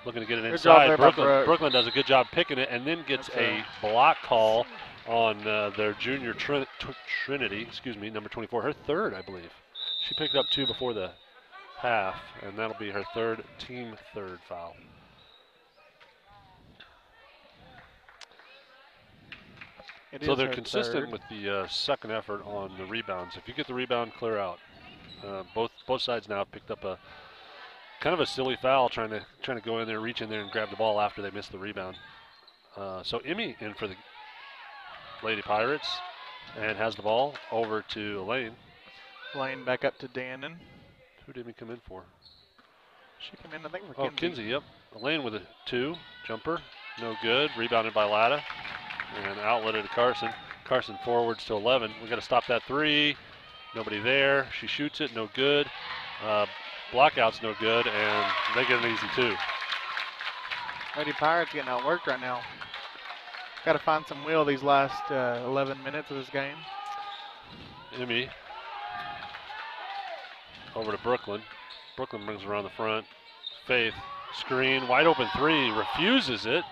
[SPEAKER 2] Looking to get it inside. Brooklyn does a good job picking it and then gets a block call on their junior Trinity, number 24, her third, I believe. She picked up two before the half, and that'll be her team third foul. So they're consistent with the second effort on the rebounds. If you get the rebound, clear out. Both sides now have picked up a kind of a silly foul, trying to go in there, reach in there, and grab the ball after they miss the rebound. So Emmy in for the Lady Pirates and has the ball over to Elaine.
[SPEAKER 4] Elaine back up to Dannon.
[SPEAKER 2] Who did Emmy come in for?
[SPEAKER 4] She came in, I think, for Kinsey.
[SPEAKER 2] Oh, Kinsey, yep. Elaine with a two, jumper, no good. Rebounded by Latta and outletted to Carson. Carson forwards to 11. We got to stop that three. Nobody there. She shoots it, no good. Blockout's no good, and they get an easy two.
[SPEAKER 4] Lady Pirates getting outworked right now. Got to find some will these last 11 minutes of this game.
[SPEAKER 2] Emmy over to Brooklyn. Brooklyn brings around the front. Faith, screen, wide open three, refuses it.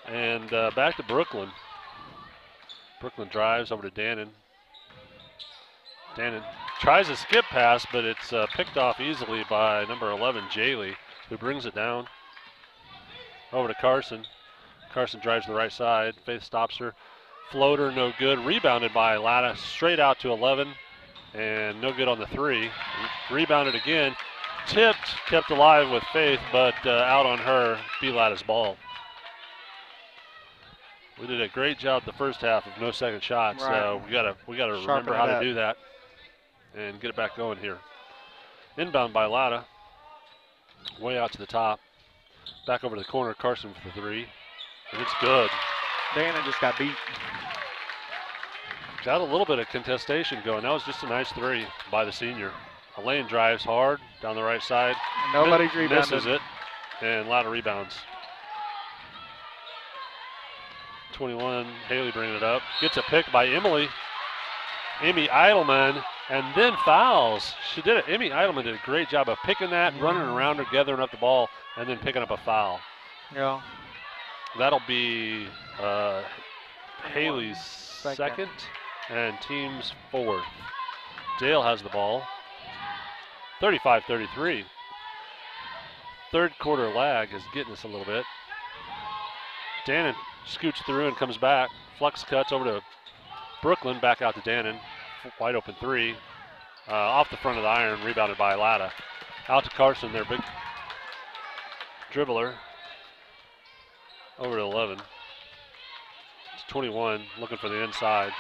[SPEAKER 2] And back to Brooklyn. Brooklyn drives over to Dannon. Dannon tries a skip pass, but it's picked off easily by number 11, Jaylee, who brings it down. Over to Carson. Carson drives to the right side. Faith stops her. Floater, no good. Rebounded by Latta, straight out to 11. And no good on the three. Rebounded again. Tipped, kept alive with Faith, but out on her. Be Latta's ball. We did a great job the first half of no second shots.
[SPEAKER 4] Right.
[SPEAKER 2] So we gotta remember how to do that and get it back going here. Inbound by Latta. Way out to the top. Back over to the corner. Carson for the three. And it's good.
[SPEAKER 4] Dannon just got beat.
[SPEAKER 2] Got a little bit of contestation going. That was just a nice three by the senior. Elaine drives hard down the right side.
[SPEAKER 4] Nobody's rebounded.
[SPEAKER 2] Misses it. And Latta rebounds. 21, Haley bringing it up. Gets a pick by Emmy Eidelman, and then fouls. She did it. Emmy Eidelman did a great job of picking that, running around her, gathering up the ball, and then picking up a foul.
[SPEAKER 4] Yeah.
[SPEAKER 2] That'll be Haley's second and team's fourth. Dale has the ball. 35-33. Third quarter lag is getting us a little bit. Dannon scoots through and comes back. Flux cuts over to Brooklyn, back out to Dannon. Wide open three. Off the front of the iron, rebounded by Latta. Out to Carson, their big dribbler. Over to 11. It's 21, looking for the inside.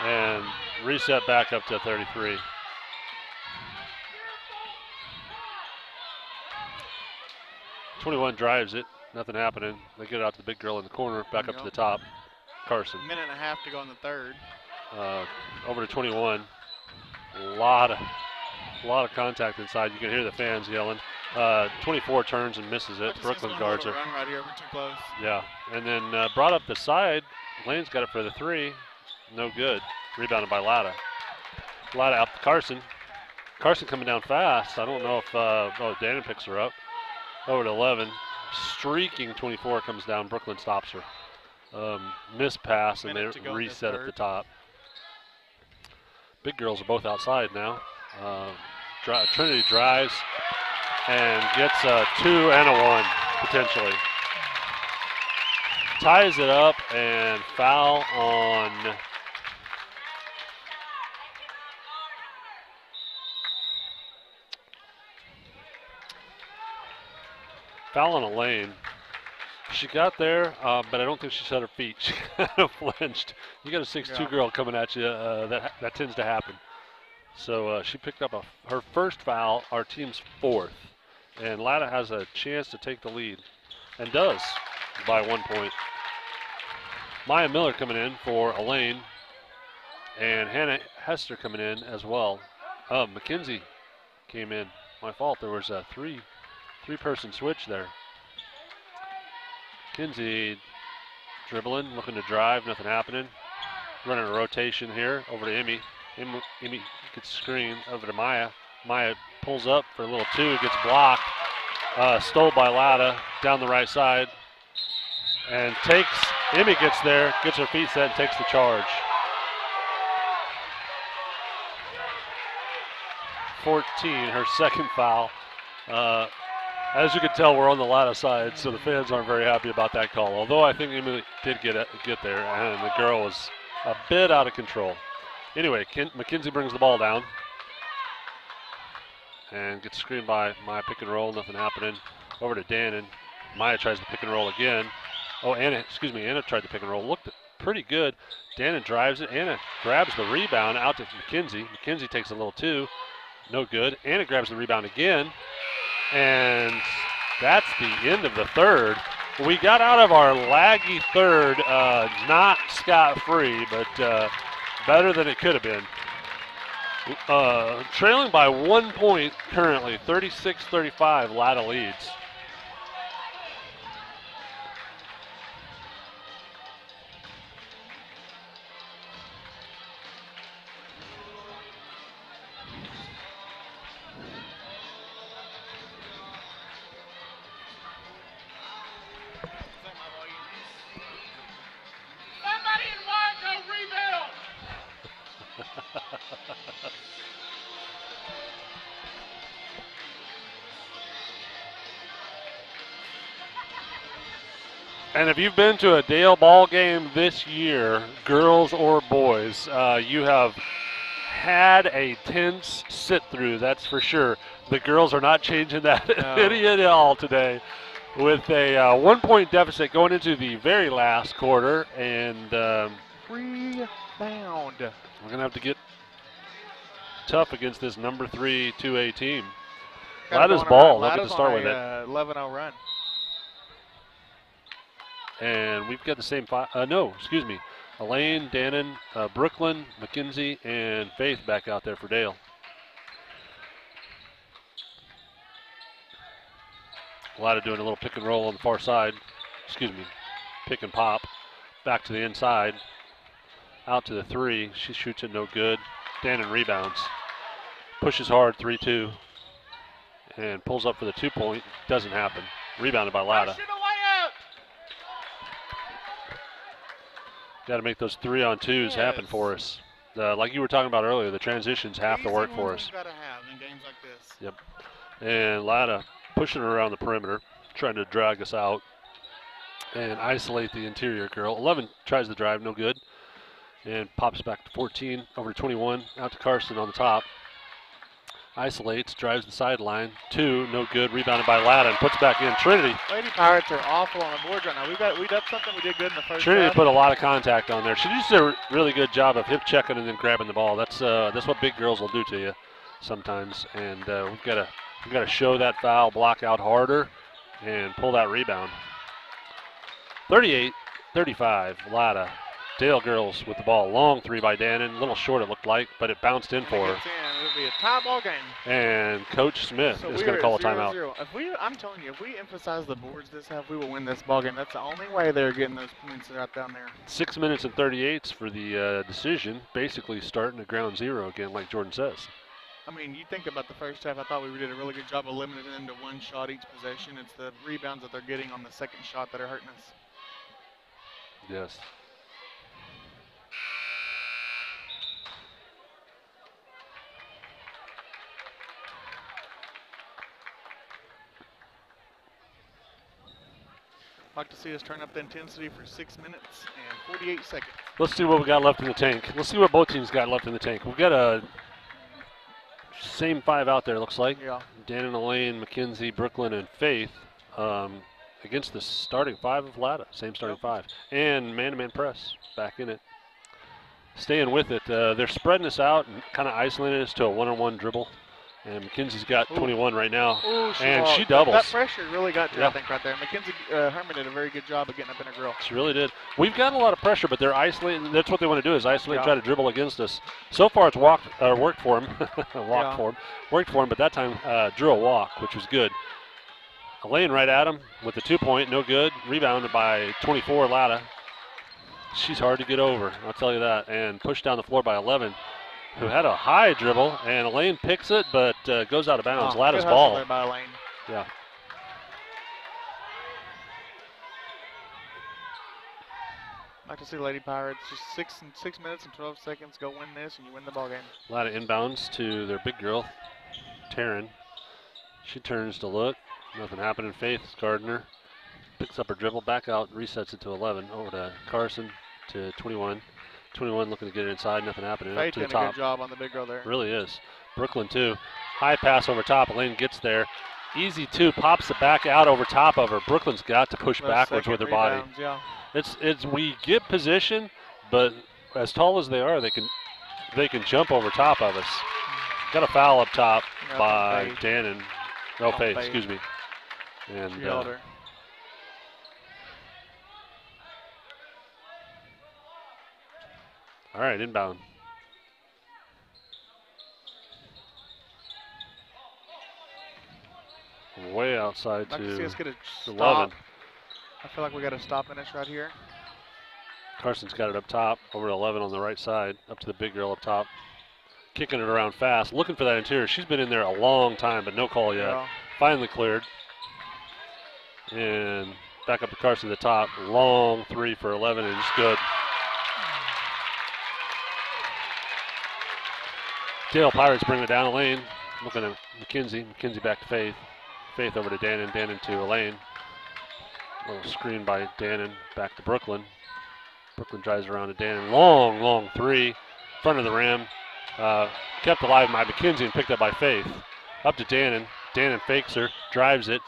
[SPEAKER 2] And reset back up to 33. '21 drives it. Nothing happening. They get it out to the big girl in the corner, back up to the top. Carson.
[SPEAKER 4] Minute and a half to go in the third.
[SPEAKER 2] Over to 21. A lot of contact inside. You can hear the fans yelling. 24 turns and misses it. Brooklyn guards her.
[SPEAKER 4] Run right here. We're too close.
[SPEAKER 2] Yeah, and then brought up the side Lane's got it for the 3. No good. Rebounded by Latta. Latta out to Carson. Carson coming down fast. I don't know if, Dannon picks her up. Over to 11. Streaking 24 comes down. Brooklyn stops her. Missed pass, and they reset at the top. Big girls are both outside now. Trinity drives and gets a 2 and a 1, potentially. Ties it up, and foul on Elaine. She got there, but I don't think she set her feet. She kind of flinched. You got a 6'2" girl coming at you. That tends to happen. So she picked up her first foul, our team's 4th. And Latta has a chance to take the lead, and does by 1 point. Maya Miller coming in for Elaine, and Hannah Hester coming in as well. McKenzie came in. My fault. There was a three-person switch there. McKenzie dribbling, looking to drive, nothing happening. Running a rotation here over to Emmy. Emmy gets screened over to Maya. Maya pulls up for a little 2, gets blocked. Stole by Latta down the right side. And Emmy gets there, gets her feet set, and takes the charge. 14, her second foul. As you can tell, we're on the Latta side, so the fans aren't very happy about that call. Although I think Emily did get there, and the girl was a bit out of control. Anyway, McKenzie brings the ball down and gets screened by Maya. Pick and roll, nothing happening. Over to Dannon. Maya tries to pick and roll again. Anna tried to pick and roll. Looked pretty good. Dannon drives it. Anna grabs the rebound out to McKenzie. McKenzie takes a little 2. No good. Anna grabs the rebound again. And that's the end of the third. We got out of our laggy third, not scot-free, but better than it could have been. Trailing by 1 point currently, 36-35, Latta leads. And if you've been to a Dale ball game this year, girls or boys, you have had a tense sit-through, that's for sure. The girls are not changing that any at all today. With a 1 point deficit going into the very last quarter, and
[SPEAKER 4] Rebound.
[SPEAKER 2] We're going to have to get tough against this number 3 2A team. Latta's ball. They'll get to start with it.
[SPEAKER 4] 11-0 run.
[SPEAKER 2] And we've got the same Elaine, Dannon, Brooklyn, McKenzie, and Faith back out there for Dale. Latta doing a little pick and roll on the far side. Pick and pop. Back to the inside. Out to the 3. She shoots it no good. Dannon rebounds. Pushes hard, 3-2. And pulls up for the 2 point. Doesn't happen. Rebounded by Latta. Got to make those 3-on-2s happen for us. Like you were talking about earlier, the transitions have to work for us.
[SPEAKER 4] Got to have in games like this.
[SPEAKER 2] Yep. And Latta pushing her around the perimeter, trying to drag us out and isolate the interior girl. 11 tries to drive, no good. And pops back to 14, over to 21, out to Carson on the top. Isolates, drives the sideline. 2, no good. Rebounded by Latta and puts back in. Trinity.
[SPEAKER 4] Lady Pirates are awful on the board right now. We did something we did good in the first
[SPEAKER 2] Trinity
[SPEAKER 4] half.
[SPEAKER 2] put a lot of contact on there. She just did a really good job of hip checking and then grabbing the ball. That's what big girls will do to you sometimes. And we've got to show that foul, block out harder, and pull that rebound. 38-35, Latta. Dale girls with the ball. Long 3 by Dannon. A little short it looked like, but it bounced in for her.
[SPEAKER 1] will be a tie ball game.
[SPEAKER 2] And Coach Smith
[SPEAKER 1] So
[SPEAKER 2] is going to call a timeout.
[SPEAKER 1] 0-0. I'm telling you, if we emphasize the boards this half, we will win this ball game. That's the only way they're getting those points right down there.
[SPEAKER 2] 6 minutes and 38 for the decision, basically starting at ground zero again, like Jordan says.
[SPEAKER 1] I mean, you think about the first half, I thought we did a really good job of limiting them to one shot each possession. It's the rebounds that they're getting on the second shot that are hurting us.
[SPEAKER 2] Yes.
[SPEAKER 1] I'd like to see us turn up the intensity for 6 minutes and 48 seconds.
[SPEAKER 2] Let's see what we got left in the tank. Let's see what both teams got left in the tank. We've got a same 5 out there, looks like.
[SPEAKER 1] Yeah.
[SPEAKER 2] Dan and Elaine, Mackenzie, Brooklyn, and Faith against the starting 5 of Latta. Same starting 5. And man-to-man press back in it. Staying with it. They're spreading us out and kind of isolating us to a one-on-one dribble. And Mackenzie's got 21 right now.
[SPEAKER 1] Ooh,
[SPEAKER 2] she doubles.
[SPEAKER 1] That pressure really got to her,
[SPEAKER 2] Yeah.
[SPEAKER 1] I think, right there. Mackenzie Herman did a very good job of getting up in a grill.
[SPEAKER 2] She really did. We've got a lot of pressure, but they're isolating. That's what they want to do, is isolate and
[SPEAKER 1] Yeah.
[SPEAKER 2] try to dribble against us. So far, it's worked for him. Worked for him, but that time drew a walk, which was good. Elaine right at him with the 2-point, no good. Rebounded by 24, Latta. She's hard to get over, I'll tell you that. And pushed down the floor by 11, who had a high dribble. And Elaine picks it, but goes out of bounds. Latta's
[SPEAKER 1] Good hustle
[SPEAKER 2] ball.
[SPEAKER 1] there by Elaine.
[SPEAKER 2] Yeah.
[SPEAKER 1] I'd like to see Lady Pirates just 6 minutes and 12 seconds go win this, and you win the ball game.
[SPEAKER 2] Latta inbounds to their big girl, Taryn. She turns to look. Nothing happening. Faith Gardner picks up her dribble, back out, resets it to 11. Over to Carson to 21. 21 looking to get it inside. Nothing happening.
[SPEAKER 1] Faith
[SPEAKER 2] Up to the
[SPEAKER 1] did a
[SPEAKER 2] top.
[SPEAKER 1] good job on the big girl there.
[SPEAKER 2] Really is. Brooklyn too. High pass over top. Elaine gets there. Easy 2. Pops it back out over top of her. Brooklyn's got to push
[SPEAKER 1] Those
[SPEAKER 2] backwards
[SPEAKER 1] second
[SPEAKER 2] with her body.
[SPEAKER 1] rebounds, yeah.
[SPEAKER 2] It's we get position, but as tall as they are, they can jump over top of us. Got a foul up top
[SPEAKER 1] Yeah,
[SPEAKER 2] by
[SPEAKER 1] Faith.
[SPEAKER 2] Dannon. No, Faith,
[SPEAKER 1] Faith.
[SPEAKER 2] excuse me. And
[SPEAKER 1] She held her.
[SPEAKER 2] all right, inbound. Way outside
[SPEAKER 1] I'd like to see
[SPEAKER 2] to
[SPEAKER 1] us get a
[SPEAKER 2] 11.
[SPEAKER 1] stop. I feel like we got a stop in this right here.
[SPEAKER 2] Carson's got it up top, over to 11 on the right side, up to the big girl up top. Kicking it around fast, looking for that interior. She's been in there a long time, but no call yet.
[SPEAKER 1] Yeah.
[SPEAKER 2] Finally cleared. And back up to Carson at the top. Long 3 for 11, and it's good. Dale Pirates bring it down the lane. Looking at Mackenzie. Mackenzie back to Faith. Faith over to Dannon. Dannon to Elaine. Little screen by Dannon. Back to Brooklyn. Brooklyn drives around to Dannon. Long 3. Front of the rim. Kept alive by Mackenzie and picked up by Faith. Up to Dannon. Dannon fakes her. Drives it.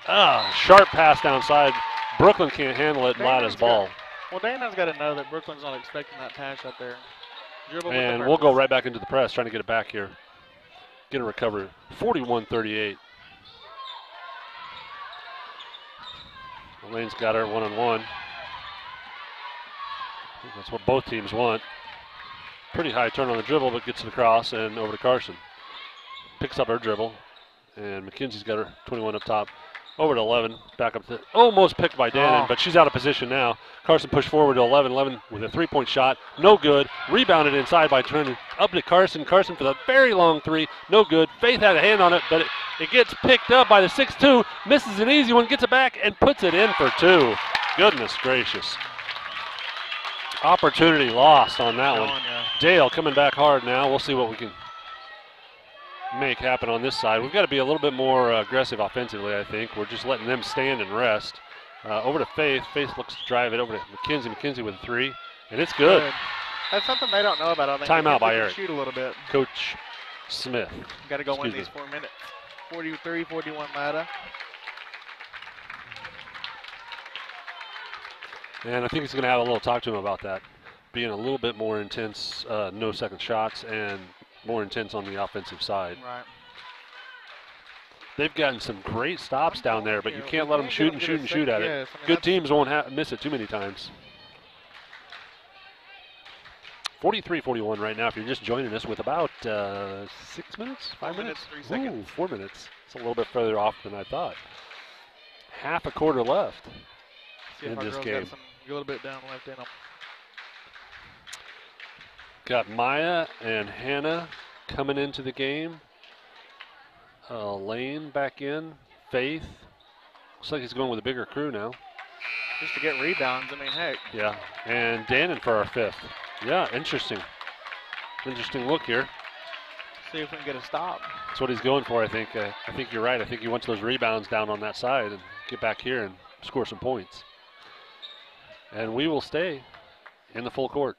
[SPEAKER 2] Sharp pass downside. Brooklyn can't handle it. Latta's ball.
[SPEAKER 1] Well, Dana's got to know that Brooklyn's not expecting that pass out there. Dribble with the
[SPEAKER 2] And we'll go
[SPEAKER 1] purpose.
[SPEAKER 2] right back into the press, trying to get it back here. Get a recovery. 41-38. Elaine's got her one-on-one. That's what both teams want. Pretty high turn on the dribble, but gets to the cross and over to Carson. Picks up her dribble, and Mackenzie's got her 21 up top. Over to 11, back up to, almost picked by Dannon, but she's out of position now. Carson pushed forward to 11. 11 with a 3-point shot, no good. Rebounded inside by turning up to Carson. Carson for the very long 3, no good. Faith had a hand on it, but it gets picked up by the 6'2", misses an easy one, gets it back, and puts it in for 2. Goodness gracious. Opportunity lost on that one. Dale coming back hard now. We'll see what we can make happen on this side. We've got to be a little bit more aggressive offensively, I think. We're just letting them stand and rest. Over to Faith. Faith looks to drive it over to Mackenzie. Mackenzie with a 3, and it's good.
[SPEAKER 1] That's something they don't know about. I think
[SPEAKER 2] Timeout by
[SPEAKER 1] can
[SPEAKER 2] Eric.
[SPEAKER 1] Shoot a little bit.
[SPEAKER 2] Coach Smith.
[SPEAKER 1] Got to go win
[SPEAKER 2] Excuse
[SPEAKER 1] these 4 minutes. 43-41 Latta.
[SPEAKER 2] And I think he's going to have a little talk to him about that. Being a little bit more intense, no second shots, and more intense on the offensive side.
[SPEAKER 1] Right.
[SPEAKER 2] They've gotten some great stops down there, but you can't let them shoot and shoot and shoot at it.
[SPEAKER 1] Yes, I mean,
[SPEAKER 2] Good teams won't miss it too many times. 43-41 right now if you're just joining us with about 6 minutes? 5
[SPEAKER 4] 4
[SPEAKER 2] minutes?
[SPEAKER 4] 3 seconds.
[SPEAKER 2] Ooh, 4 minutes. It's a little bit further off than I thought. Half a quarter left
[SPEAKER 4] See if
[SPEAKER 2] in
[SPEAKER 4] our
[SPEAKER 2] this
[SPEAKER 4] girls
[SPEAKER 2] game.
[SPEAKER 4] got a little bit down left in them.
[SPEAKER 2] Got Maya and Hannah coming into the game. Lane back in. Faith. Looks like he's going with a bigger crew now.
[SPEAKER 4] Just to get rebounds, I mean, heck.
[SPEAKER 2] Yeah, and Dannon for our 5th. Yeah, interesting. Interesting look here.
[SPEAKER 4] See if we can get a stop.
[SPEAKER 2] That's what he's going for, I think. I think you're right. I think he wants those rebounds down on that side and get back here and score some points. And we will stay in the full court.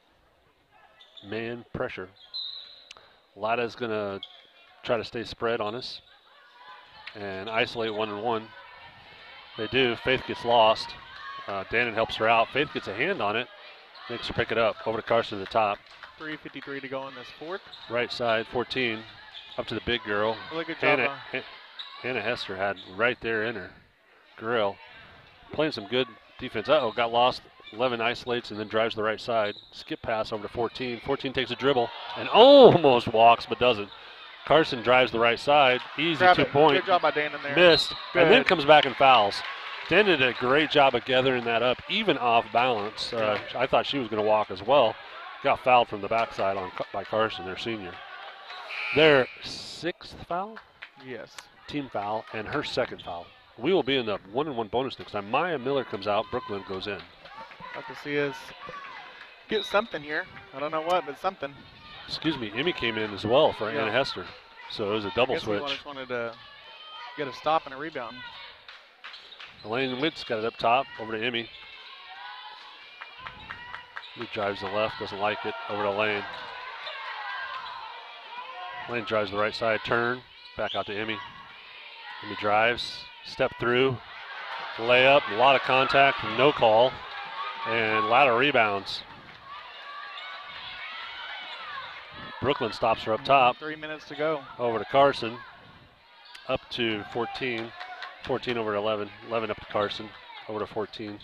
[SPEAKER 2] Man pressure. Latta's going to try to stay spread on us and isolate 1-on-1. They do. Faith gets lost. Dannon helps her out. Faith gets a hand on it. Makes her pick it up. Over to Carson to the top.
[SPEAKER 4] 3:53 to go in this fourth.
[SPEAKER 2] Right side, 14. Up to the big girl.
[SPEAKER 4] Really good job.
[SPEAKER 2] Hannah Hester had right there in her grill. Playing some good defense. Uh-oh, got lost. 11 isolates and then drives to the right side. Skip pass over to 14. 14 takes a dribble and almost walks but doesn't. Carson drives the right side. Easy
[SPEAKER 4] Grab
[SPEAKER 2] 2-point.
[SPEAKER 4] Good job by Dan in there.
[SPEAKER 2] Missed.
[SPEAKER 4] Good.
[SPEAKER 2] And then comes back and fouls. Dan did a great job of gathering that up, even off balance. I thought she was going to walk as well. Got fouled from the backside by Carson, their senior. Their 6th foul?
[SPEAKER 4] Yes.
[SPEAKER 2] Team foul, and her 2nd foul. We will be in the 1-on-1 bonus next time. Maya Miller comes out, Brooklyn goes in.
[SPEAKER 4] Like to see us get something here. I don't know what, but something.
[SPEAKER 2] Excuse me, Emmy came in as well for
[SPEAKER 4] Yeah.
[SPEAKER 2] Anna Hester. So it was a double
[SPEAKER 4] Guess we
[SPEAKER 2] switch.
[SPEAKER 4] just wanted to get a stop and a rebound.
[SPEAKER 2] Elaine Witt's got it up top, over to Emmy. He drives the left, doesn't like it, over to Lane. Lane drives the right side, turn, back out to Emmy. Emmy drives, step through, layup, a lot of contact, no call, and Latta rebounds. Brooklyn stops her up top.
[SPEAKER 4] 3 minutes to go.
[SPEAKER 2] Over to Carson, up to 14. 14 over 11. 11 up to Carson, over to 14.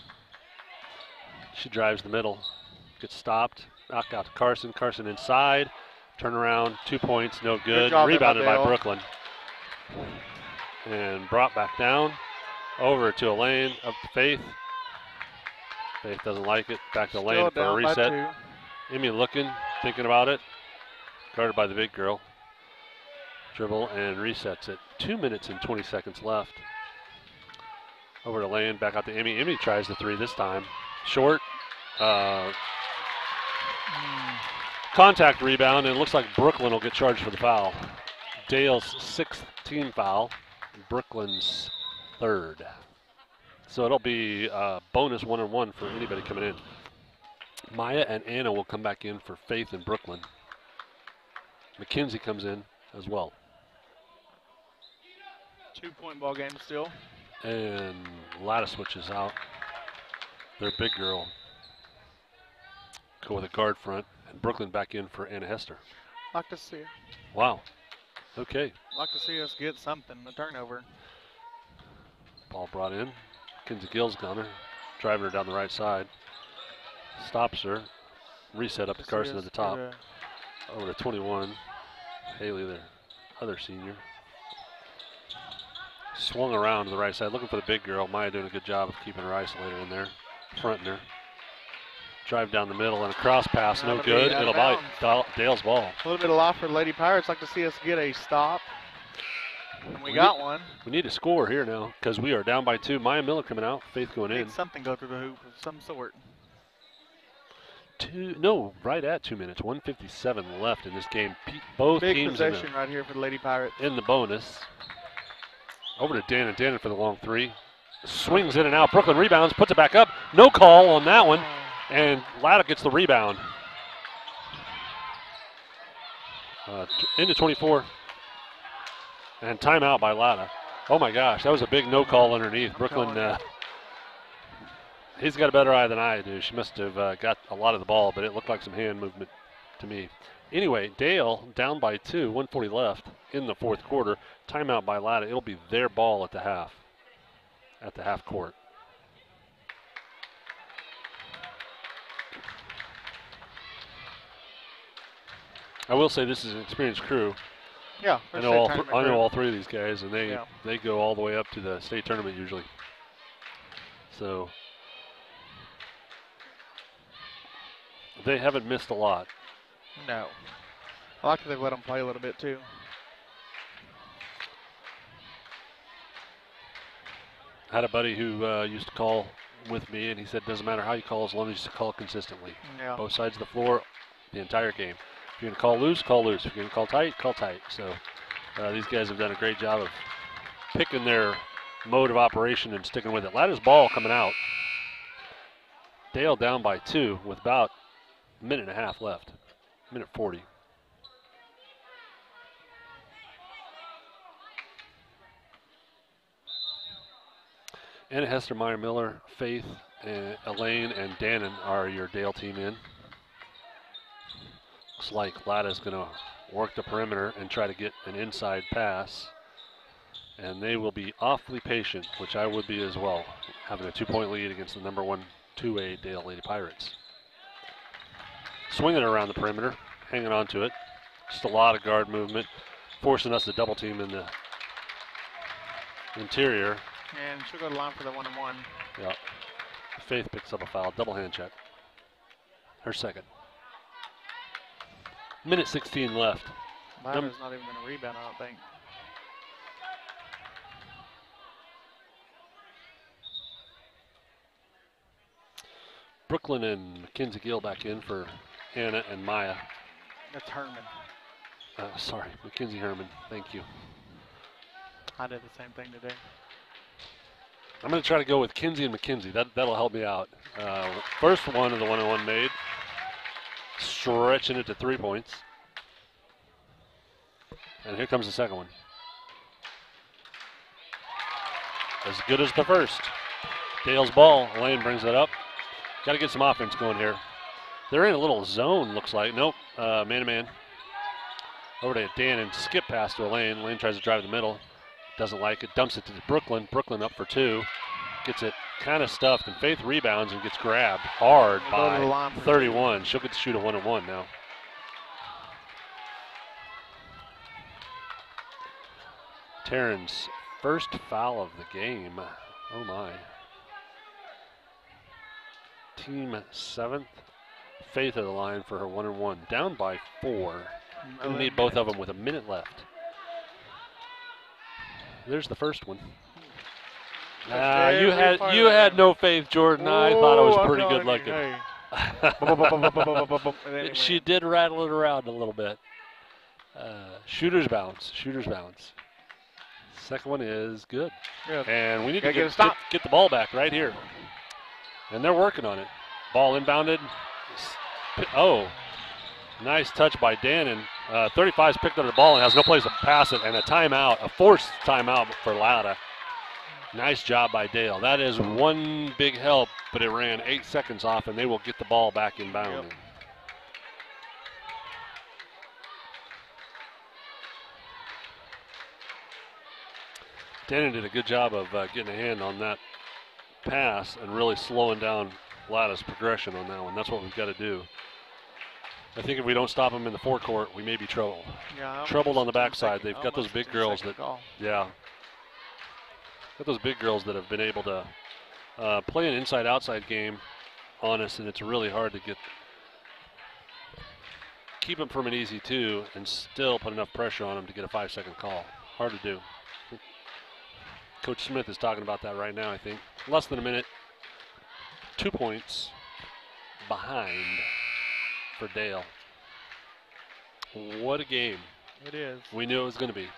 [SPEAKER 2] She drives the middle, gets stopped. Knock out to Carson. Carson inside. Turn around, 2 points, no good.
[SPEAKER 4] job there
[SPEAKER 2] Rebounded
[SPEAKER 4] by
[SPEAKER 2] by
[SPEAKER 4] Dale.
[SPEAKER 2] Brooklyn. And brought back down. Over to Elaine, up to Faith. Faith doesn't like it. Back to
[SPEAKER 4] Still
[SPEAKER 2] Elaine for a
[SPEAKER 4] down by
[SPEAKER 2] reset.
[SPEAKER 4] 2.
[SPEAKER 2] Emmy looking, thinking about it. Guarded by the big girl. Dribble and resets it. 2 minutes and 20 seconds left. Over to Lane, back out to Emmy. Emmy tries the 3 this time. Short. Contact rebound, and it looks like Brooklyn will get charged for the foul. Dale's 6th team foul. Brooklyn's 3rd. So it'll be a bonus 1-on-1 for anybody coming in. Maya and Anna will come back in for Faith and Brooklyn. McKenzie comes in as well.
[SPEAKER 4] 2-point ball game still.
[SPEAKER 2] And Latta switches out. Their big girl. Go with a guard front. And Brooklyn back in for Anna Hester.
[SPEAKER 4] Like to see it.
[SPEAKER 2] Wow. Okay.
[SPEAKER 4] Like to see us get something, a turnover.
[SPEAKER 2] Ball brought in. Kinsey Gill's got her. Driving her down the right side. Stops her. Reset up to Carson at the top. Over to 21. Haley, their other senior. Swung around to the right side, looking for the big girl. Maya doing a good job of keeping her isolated in there, fronting her. Drive down the middle and a cross pass, no good. It'll bite Dale's ball.
[SPEAKER 4] A little bit of loss for the Lady Pirates. Like to see us get a stop. And we got one.
[SPEAKER 2] We need a score here now because we are down by 2. Maya Miller coming out, Faith going in.
[SPEAKER 4] Need something go through the hoop of some sort.
[SPEAKER 2] Right at 2 minutes. 1:57 left in this game. Both
[SPEAKER 4] Big
[SPEAKER 2] teams
[SPEAKER 4] possession right here for the Lady Pirates.
[SPEAKER 2] in the bonus. Over to Dannon. Dannon for the long 3. Swings in and out. Brooklyn rebounds, puts it back up. No call on that one. And Latta gets the rebound. Into 24. And timeout by Latta. Oh my gosh, that was a big no call underneath. Brooklyn, he's got a better eye than I do. She must have got a lot of the ball, but it looked like some hand movement to me. Anyway, Dale down by 2, 1:40 left in the fourth quarter. Timeout by Latta. It'll be their ball at the half court. I will say this is an experienced crew.
[SPEAKER 4] Yeah,
[SPEAKER 2] I know all three of these guys, and they go all the way up to the state tournament usually. So they haven't missed a lot.
[SPEAKER 4] No. I like that they've let them play a little bit too.
[SPEAKER 2] I had a buddy who used to call with me, and he said, doesn't matter how you call as long as you call consistently.
[SPEAKER 4] Yeah.
[SPEAKER 2] Both sides of the floor, the entire game. If you're going to call loose, call loose. If you're going to call tight, call tight. So these guys have done a great job of picking their mode of operation and sticking with it. Latta's ball coming out. Dale down by 2 with about a minute and a half left. Minute 40. Anna Hester, Meyer Miller, Faith, Elaine, and Dannon are your Dale team in. Looks like Latta's going to work the perimeter and try to get an inside pass. And they will be awfully patient, which I would be as well, having a 2-point lead against the number 1 2A Dale Lady Pirates. Swinging around the perimeter, hanging on to it. Just a lot of guard movement, forcing us to double team in the interior.
[SPEAKER 4] And she'll go to the line for the 1-and-1.
[SPEAKER 2] Yeah. Faith picks up a foul, double hand check. Her second. Minute 16 left.
[SPEAKER 4] Latta's not even going to rebound, I don't think.
[SPEAKER 2] Brooklyn and Mackenzie Gill back in for Anna and Maya.
[SPEAKER 4] That's Herman.
[SPEAKER 2] Sorry, Mackenzie Herman. Thank you.
[SPEAKER 4] I did the same thing today.
[SPEAKER 2] I'm going to try to go with Kinsey and McKenzie. That'll help me out. First one of the 1-on-1 made. Stretching it to 3 points. And here comes the second one. As good as the first. Dale's ball. Elaine brings it up. Got to get some offense going here. They're in a little zone, looks like. Nope, man-to-man. Over to Dan and skip pass to Elaine. Elaine tries to drive the middle. Doesn't like it. Dumps it to Brooklyn. Brooklyn up for 2. Gets it kind of stuffed, and Faith rebounds and gets grabbed hard by 31. She'll get to shoot a 1-on-1 now. Taryn's first foul of the game. Oh, my. Team 7th. Faith of the line for her 1-on-1. Down by 4. Gonna need both of them with a minute left. There's the first one. You had no faith, Jordan. I thought it was pretty good looking. She did rattle it around a little bit. Shooter's bounce. Shooter's bounce. Second one is good. And we need to get the ball back right here. And they're working on it. Ball inbounded. Oh, nice touch by Dannon. 35's picked up the ball and has no place to pass it, and a timeout, a forced timeout for Latta. Nice job by Dale. That is one big help, but it ran 8 seconds off, and they will get the ball back inbound. Yep. Dannon did a good job of getting a hand on that pass and really slowing down Latta's progression on that one. That's what we've got to do. I think if we don't stop them in the forecourt, we may be troubled.
[SPEAKER 4] Yeah,
[SPEAKER 2] troubled on the backside. They've got those big girls that, got those big girls that have been able to play an inside-outside game on us, and it's really hard to keep them from an easy 2 and still put enough pressure on them to get a 5-second call. Hard to do. Coach Smith is talking about that right now, I think. Less than a minute. 2 points behind for Dale. What a game.
[SPEAKER 4] It is.
[SPEAKER 2] We knew it was going to be.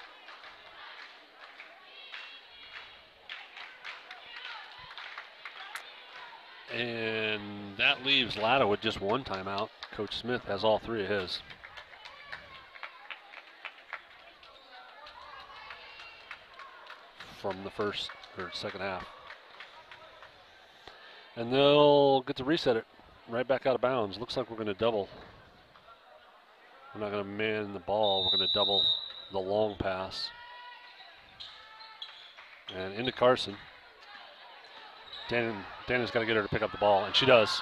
[SPEAKER 2] And that leaves Latta with just 1 timeout. Coach Smith has all 3 of his. From the first or second half. And they'll get to reset it right back out of bounds. Looks like we're going to double. We're not going to man the ball. We're going to double the long pass. And into Carson. Dannon's got to get her to pick up the ball, and she does.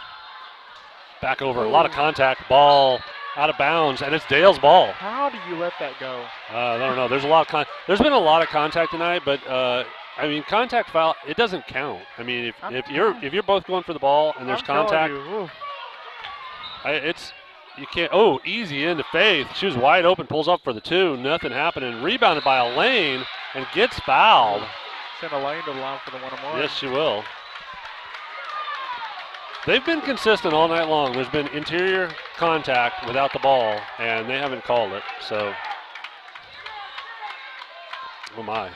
[SPEAKER 2] Back over, a lot of contact. Ball out of bounds, and it's Dale's ball.
[SPEAKER 1] How do you let that go?
[SPEAKER 2] I don't know. There's a lot of there's been a lot of contact tonight, but I mean, contact foul, it doesn't count. I mean, if you're both going for the ball and there's contact, you can't. Oh, easy into Faith. She was wide open, pulls up for the 2. Nothing happening. Rebounded by Elaine and gets fouled.
[SPEAKER 1] Send Elaine to the line for the 1-on-1.
[SPEAKER 2] Yes, she will. They've been consistent all night long. There's been interior contact without the ball, and they haven't called it. So, oh my.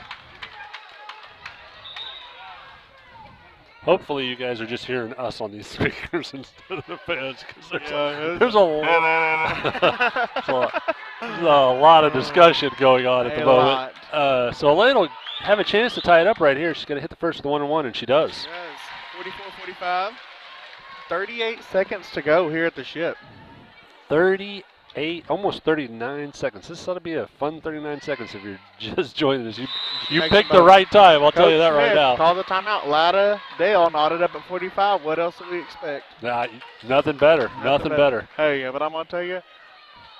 [SPEAKER 2] Hopefully you guys are just hearing us on these speakers instead of the fans, because there's a lot of discussion going on at the moment. So Elaine will have a chance to tie it up right here. She's going to hit the first of the 1-on-1, and she does.
[SPEAKER 1] She does. 44-45. 38 seconds to go here at the Ship.
[SPEAKER 2] 38, almost 39 seconds. This ought to be a fun 39 seconds if you're just joining us. You picked the right time, I'll tell you that right now.
[SPEAKER 1] Call the timeout. Latta, Dale knotted up at 45. What else do we expect?
[SPEAKER 2] Nothing better. Nothing better.
[SPEAKER 1] Hey, but I'm going to tell you,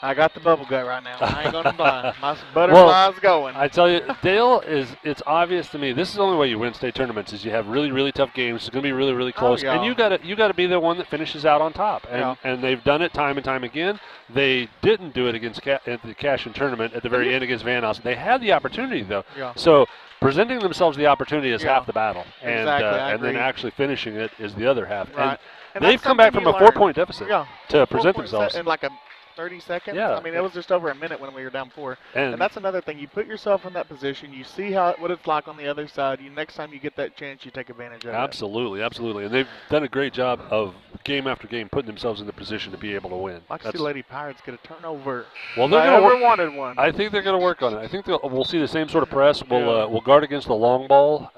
[SPEAKER 1] I got the bubble gut right now. I ain't going to lie. My butterfly's going.
[SPEAKER 2] I tell you, Dale it's obvious to me, this is the only way you win state tournaments is you have really, really tough games. It's going to be really, really close.
[SPEAKER 1] Oh, yeah.
[SPEAKER 2] And you got to be the one that finishes out on top. And they've done it time and time again. They didn't do it against at the Cashion tournament at the very end against Van Nuys. They had the opportunity, though.
[SPEAKER 1] Yeah.
[SPEAKER 2] So presenting themselves the opportunity is half the battle. And,
[SPEAKER 1] and
[SPEAKER 2] then actually finishing it is the other half.
[SPEAKER 1] Right.
[SPEAKER 2] And they've come back from a 4-point deficit to present themselves.
[SPEAKER 1] In like a 30 seconds.
[SPEAKER 2] Yeah.
[SPEAKER 1] I mean, it was just over a minute when we were down 4. And that's another thing. You put yourself in that position. You see what it's like on the other side. Next time you get that chance, you take advantage of it.
[SPEAKER 2] Absolutely. And they've done a great job of game after game putting themselves in the position to be able to win.
[SPEAKER 1] I see Lady Pirates get a turnover.
[SPEAKER 2] Well, they're going to
[SPEAKER 1] wanted one.
[SPEAKER 2] I think they're going to work on it. I think we'll see the same sort of press. We'll guard against the long ball.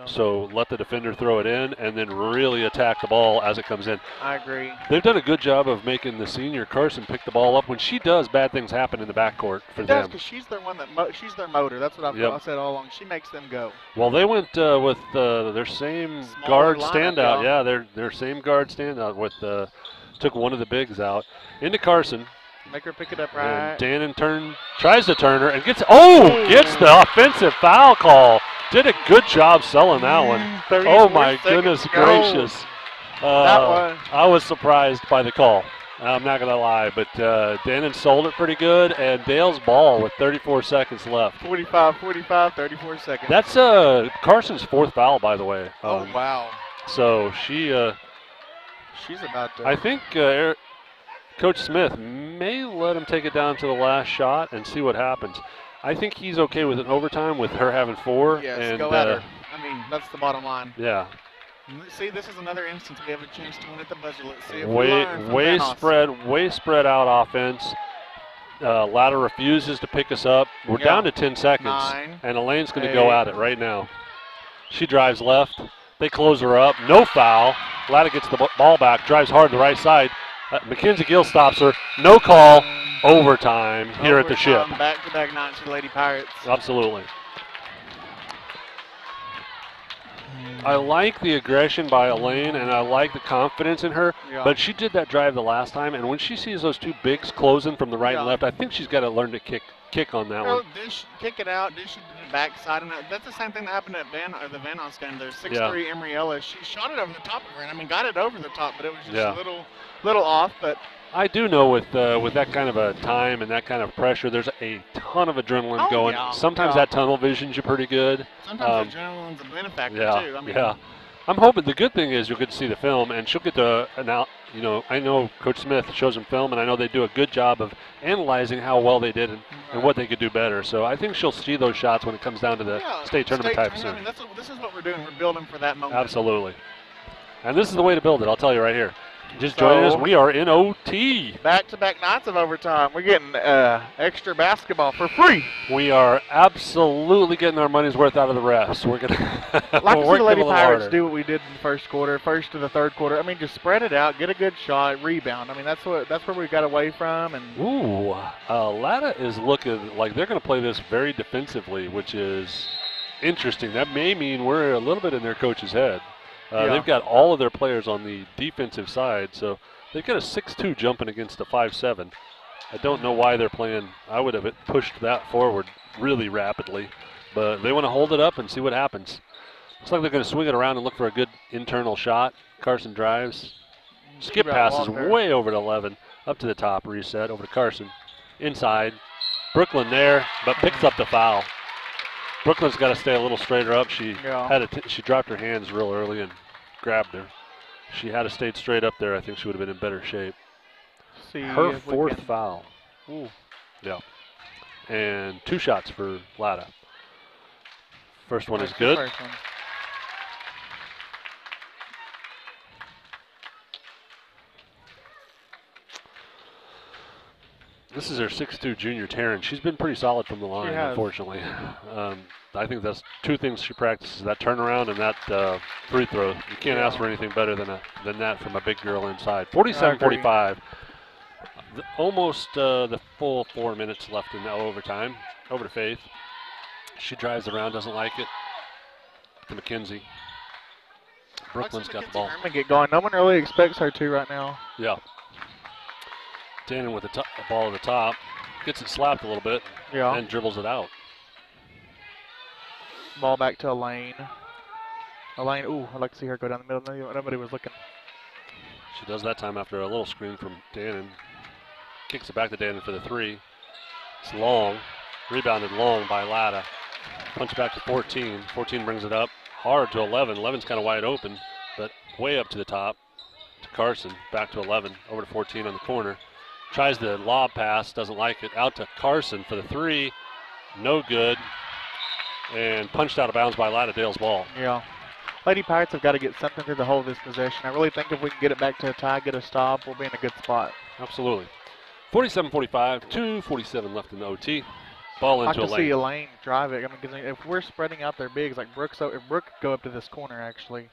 [SPEAKER 2] So let the defender throw it in and then really attack the ball as it comes in.
[SPEAKER 1] I agree.
[SPEAKER 2] They've done a good job of making the senior Carson pick the ball up. When she does, bad things happen in the backcourt for them.
[SPEAKER 1] Because she's their one she's their motor. That's what I said all along. She makes them go.
[SPEAKER 2] Well, they went with their same guard standout. Yeah, their same guard standout with took one of the bigs out into Carson.
[SPEAKER 1] Make her pick it up right.
[SPEAKER 2] And Dannon tries to turn her and gets the offensive foul call. Did a good job selling that one. Oh my goodness gracious!
[SPEAKER 1] That one.
[SPEAKER 2] I was surprised by the call. I'm not going to lie, but Dannon sold it pretty good, and Dale's ball with 34 seconds left.
[SPEAKER 1] 45, 34 seconds.
[SPEAKER 2] That's Carson's 4th foul, by the way.
[SPEAKER 1] Oh, wow.
[SPEAKER 2] So she's
[SPEAKER 1] about to.
[SPEAKER 2] I think Coach Smith may let him take it down to the last shot and see what happens. I think he's okay with an overtime with her having 4.
[SPEAKER 1] Yes,
[SPEAKER 2] and,
[SPEAKER 1] go at her. I mean, that's the bottom line.
[SPEAKER 2] Yeah.
[SPEAKER 1] See, this is another instance we have a chance to win at the buzzer. Let's see if
[SPEAKER 2] way spread out offense. Latta refuses to pick us up. We're down to 10 seconds,
[SPEAKER 1] 9,
[SPEAKER 2] and Elaine's going to go at it right now. She drives left. They close her up. No foul. Latta gets the ball back, drives hard to the right side. Mackenzie Gill stops her. No call. Overtime here at the Ship.
[SPEAKER 1] Back-to-back nights for Lady Pirates.
[SPEAKER 2] Absolutely. I like the aggression by Elaine, and I like the confidence in her, but she did that drive the last time, and when she sees those 2 bigs closing from the right and left, I think she's got to learn to kick on that one.
[SPEAKER 1] Kick it out, dish it to the backside, and that's the same thing that happened at the Van Nuys game. There's 6'3" Emery Ellis. She shot it over the top of her, and I mean, got it over the top, but it was just a little off, but
[SPEAKER 2] I do know with that kind of a time and that kind of pressure, there's a ton of adrenaline going.
[SPEAKER 1] Yeah.
[SPEAKER 2] Sometimes that tunnel vision's pretty good.
[SPEAKER 1] Sometimes adrenaline's a benefactor too. I mean,
[SPEAKER 2] I'm hoping the good thing is you'll get to see the film, and she'll get to I know Coach Smith shows them film, and I know they do a good job of analyzing how well they did and what they could do better. So I think she'll see those shots when it comes down to the state tournament type soon.
[SPEAKER 1] I mean, this is what we're doing. We're building for that moment.
[SPEAKER 2] Absolutely. And this is the way to build it, I'll tell you right here. Just joining us, we are in OT.
[SPEAKER 1] Back-to-back nights of overtime. We're getting extra basketball for free.
[SPEAKER 2] We are absolutely getting our money's worth out of the refs. We're going to
[SPEAKER 1] like to see the Lady Pirates do what we did in the first quarter, first to the third quarter. I mean, just spread it out, get a good shot, rebound. I mean, that's where we got away from. And
[SPEAKER 2] ooh, Latta is looking like they're going to play this very defensively, which is interesting. That may mean we're a little bit in their coach's head. They've got all of their players on the defensive side, so they've got a 6'2" jumping against a 5'7". I don't know why they're playing. I would have pushed that forward really rapidly, but they want to hold it up and see what happens. Looks like they're going to swing it around and look for a good internal shot. Carson drives. Skip passes way over to 11. Up to the top, reset, over to Carson. Inside. Brooklyn there, but picks up the foul. Brooklyn's got to stay a little straighter up. She she dropped her hands real early and grabbed her. She had to stayed straight up there. I think she would have been in better shape. Her fourth foul.
[SPEAKER 4] Ooh.
[SPEAKER 2] Yeah. And 2 shots for Latta. First one is good. This is her 6'2" junior, Taryn. She's been pretty solid from the line, unfortunately. I think that's 2 things she practices, that turnaround and that free throw. You can't ask for anything better than that from a big girl inside. 47-45. Almost the full 4 minutes left in the overtime. Over to Faith. She drives around, doesn't like it. To McKenzie. Brooklyn's got the ball.
[SPEAKER 4] I'm going to get going. No one really expects her to right now.
[SPEAKER 2] Yeah. Dannon with the ball at the top. Gets it slapped a little bit.
[SPEAKER 4] Yeah.
[SPEAKER 2] And dribbles it out.
[SPEAKER 4] Ball back to Elaine. Elaine, ooh, I'd like to see her go down the middle. Nobody was looking.
[SPEAKER 2] She does that time after a little screen from Dannon. Kicks it back to Dannon for the 3. It's long. Rebounded long by Latta. Punch back to 14. 14 brings it up. Hard to 11. 11's kind of wide open, but way up to the top to Carson. Back to 11. Over to 14 on the corner. Tries the lob pass. Doesn't like it. Out to Carson for the 3. No good. And punched out of bounds by Latta. Dale's ball.
[SPEAKER 4] Yeah. Lady Pirates have got to get something through the whole of this possession. I really think if we can get it back to a tie, get a stop, we'll be in a good spot.
[SPEAKER 2] Absolutely. 47-45, 2:47 left in the OT. Ball into
[SPEAKER 4] I can
[SPEAKER 2] a lane.
[SPEAKER 4] see Elaine drive it. I mean, 'cause if we're spreading out their bigs like Brooke, so if Brooke could go up to this corner actually.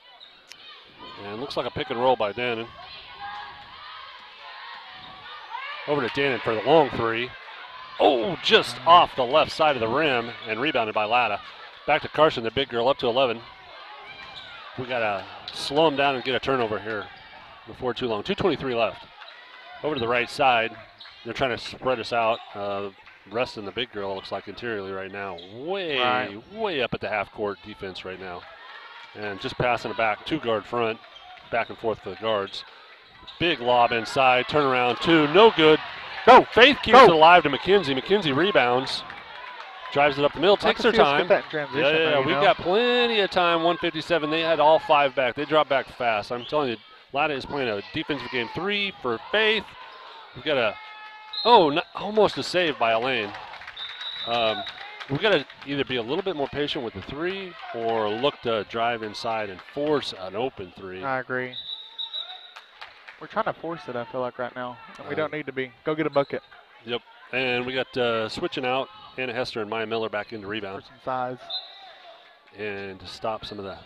[SPEAKER 2] And looks like a pick and roll by Dannon. Over to Dannon for the long 3. Oh, just off the left side of the rim and rebounded by Latta. Back to Carson, the big girl, up to 11. We got to slow them down and get a turnover here before too long. 2:23 left. Over to the right side. They're trying to spread us out. Resting the big girl looks like interiorly right now. Way up at the half court defense right now. And just passing it back, 2-guard front, back and forth for the guards. Big lob inside, turnaround 2, no good. No, Faith keeps it alive to McKenzie. McKenzie rebounds. Drives it up the middle, takes her time. We've got plenty of time, 1:57. They had all 5 back. They dropped back fast. I'm telling you, Latta is playing a defensive game. 3 for Faith. We've got almost a save by Elaine. We've got to either be a little bit more patient with the 3 or look to drive inside and force an open 3.
[SPEAKER 4] I agree. We're trying to force it, I feel like, right now. And we don't need to be. Go get a bucket.
[SPEAKER 2] Yep. And we got switching out Anna Hester and Maya Miller back into rebound.
[SPEAKER 4] For some size.
[SPEAKER 2] And to stop some of the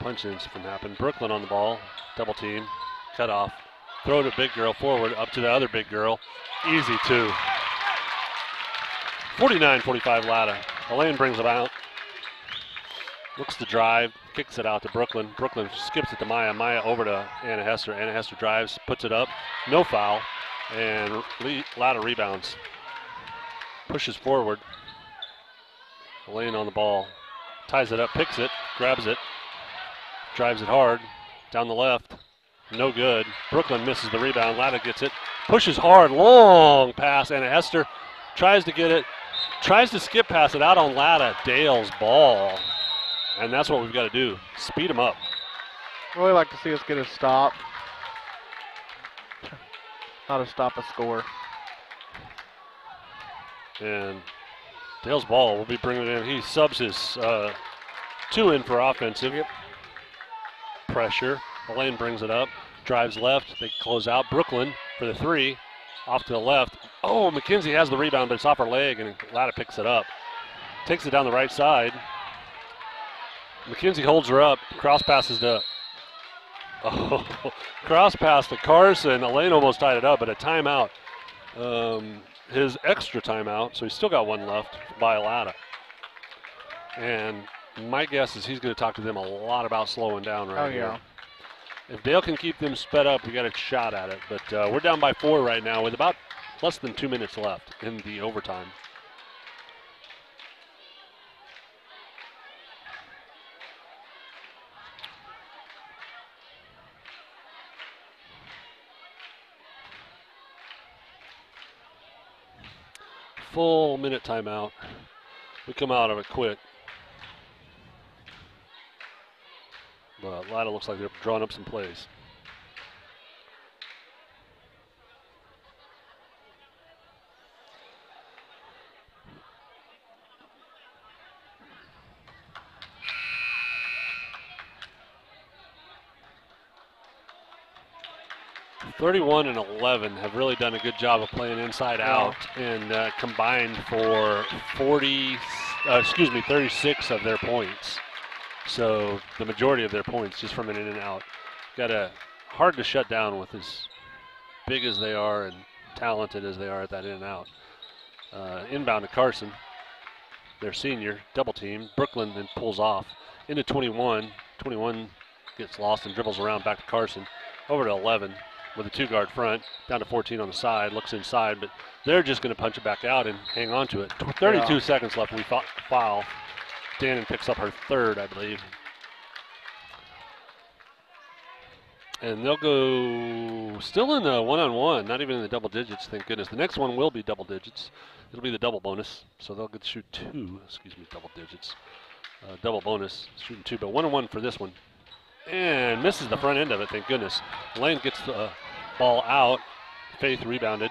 [SPEAKER 2] punch-ins from happening. Brooklyn on the ball. Double team. Cut off. Throw to big girl forward. Up to the other big girl. Easy 2. 49-45 Latta. Elaine brings it out. Looks to drive. Kicks it out to Brooklyn. Brooklyn skips it to Maya. Maya over to Anna Hester. Anna Hester drives. Puts it up. No foul. And Latta rebounds. Pushes forward. Elaine on the ball. Ties it up. Picks it. Grabs it. Drives it hard. Down the left. No good. Brooklyn misses the rebound. Latta gets it. Pushes hard. Long pass. Anna Hester tries to get it. Tries to skip pass it out on Latta. Dale's ball. And that's what we've got to do. Speed them up.
[SPEAKER 4] Really like to see us get a stop. Not a stop, a score.
[SPEAKER 2] And Dale's ball will be bringing it in. He subs his 2 in for offensive.
[SPEAKER 4] Yep.
[SPEAKER 2] Pressure. Elaine brings it up. Drives left. They close out. Brooklyn for the 3. Off to the left. Oh, McKenzie has the rebound, but it's off her leg, and Latta picks it up. Takes it down the right side. McKenzie holds her up. Cross passes to cross pass to Carson. Elaine almost tied it up, but a timeout. His extra timeout, so he's still got 1 left by Latta. And My guess is he's going to talk to them a lot about slowing down right here.
[SPEAKER 4] yeah.
[SPEAKER 2] If Dale can keep them sped up, we got a shot at it. But we're down by 4 right now with about less than 2 minutes left in the overtime. Full minute timeout. We come out of it quick. But Latta looks like they're drawing up some plays. (31 and 11) have really done a good job of playing inside out and combined for 36 of their points. So the majority of their points just from an in and out. Got a hard to shut down with as big as they are and talented as they are at that in and out. Inbound to Carson, their senior, double team. Brooklyn then pulls off into 21. 21 gets lost and dribbles around back to Carson. Over to 11 with a 2-guard front, down to 14 on the side, looks inside, but they're just going to punch it back out and hang on to it. 32 seconds left. We foul. Dannon picks up her 3rd, I believe. And they'll go still in the one-on-one, not even in the double digits, thank goodness. The next one will be double digits. It'll be the double bonus, so they'll get to shoot 2, double digits. Double bonus, shooting 2, but 1-on-1 for this one. And misses the front end of it, thank goodness. Lane gets the ball out. Faith rebounded.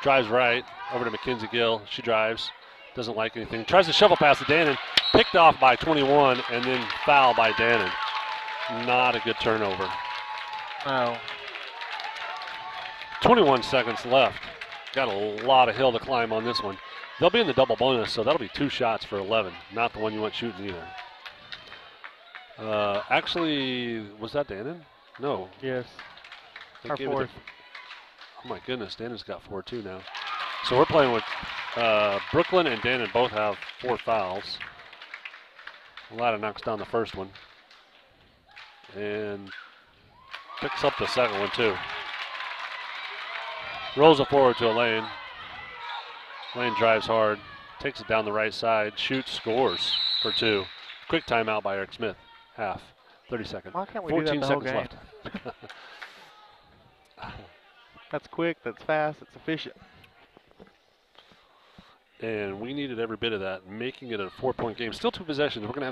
[SPEAKER 2] Drives right, over to Mackenzie Gill. She drives, doesn't like anything. Tries to shovel pass to Dannon. Picked off by 21, and then foul by Dannon. Not a good turnover.
[SPEAKER 4] No.
[SPEAKER 2] 21 seconds left. Got a lot of hill to climb on this one. They'll be in the double bonus, so that'll be 2 shots for 11. Not the one you want shooting either. Actually, was that Dannon? No.
[SPEAKER 4] Yes.
[SPEAKER 2] They
[SPEAKER 4] Our
[SPEAKER 2] gave it
[SPEAKER 4] 4th.
[SPEAKER 2] Oh my goodness, Dannon's got 4 too now. So we're playing with Brooklyn and Dannon both have 4 fouls. Latta knocks down the first one. And picks up the second one too. Rolls it forward to Elaine. Elaine drives hard, takes it down the right side, shoots, scores for 2. Quick timeout by Eric Smith. Half. 30 seconds.
[SPEAKER 4] Why can't we
[SPEAKER 2] 14
[SPEAKER 4] do that the whole
[SPEAKER 2] seconds
[SPEAKER 4] game?
[SPEAKER 2] left.
[SPEAKER 4] That's quick, that's fast, it's efficient.
[SPEAKER 2] And we needed every bit of that, making it a 4-point game. Still 2 possessions. We're going to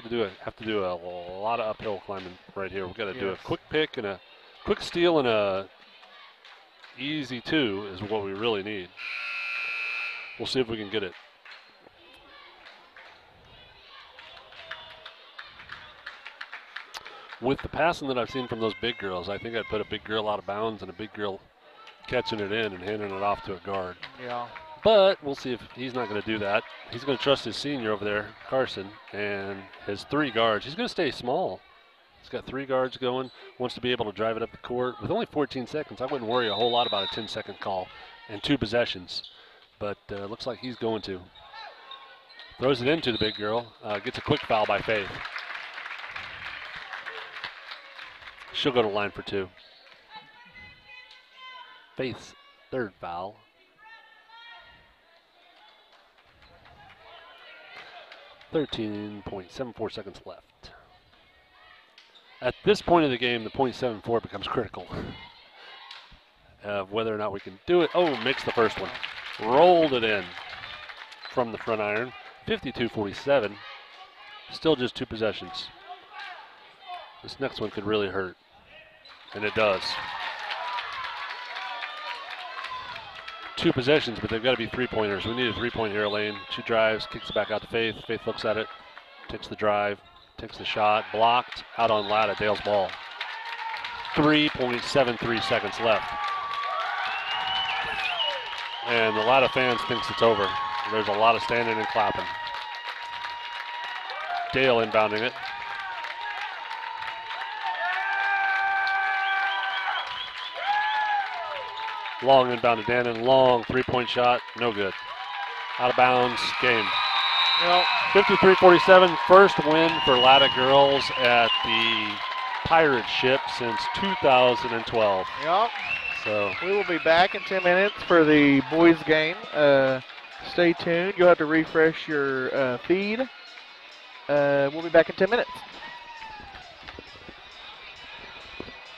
[SPEAKER 2] have to do a lot of uphill climbing right here. We've got to do a quick pick and a quick steal and a easy 2 is what we really need. We'll see if we can get it. With the passing that I've seen from those big girls, I think I'd put a big girl out of bounds and a big girl catching it in and handing it off to a guard.
[SPEAKER 4] Yeah.
[SPEAKER 2] But we'll see if he's not going to do that. He's going to trust his senior over there, Carson, and his 3 guards. He's going to stay small. He's got 3 guards going, wants to be able to drive it up the court. With only 14 seconds, I wouldn't worry a whole lot about a 10-second call and 2 possessions. But looks like he's going to. Throws it into the big girl. Gets a quick foul by Faith. She'll go to line for 2. Faith's 3rd foul. .74 seconds left. At this point of the game, the .74 becomes critical of whether or not we can do it. Oh, makes the first one. Rolled it in from the front iron. 52-47. Still just 2 possessions. This next one could really hurt. And it does. 2 possessions, but they've got to be 3-pointers. We need a 3-point here, Elaine. She drives, kicks it back out to Faith. Faith looks at it, takes the drive, takes the shot, blocked, out on Latta, Dale's ball. 3.73 seconds left. And the Latta fans thinks it's over. There's a lot of standing and clapping. Dale inbounding it. Long inbound to Dannon. Long 3-point shot. No good. Out of bounds. Game.
[SPEAKER 1] Yep.
[SPEAKER 5] 53-47, first win for Latta girls at the Pirate Ship since 2012.
[SPEAKER 1] Yep.
[SPEAKER 5] So
[SPEAKER 1] We will be back in 10 minutes for the boys game. Stay tuned. You'll have to refresh your feed. We'll be back in 10 minutes.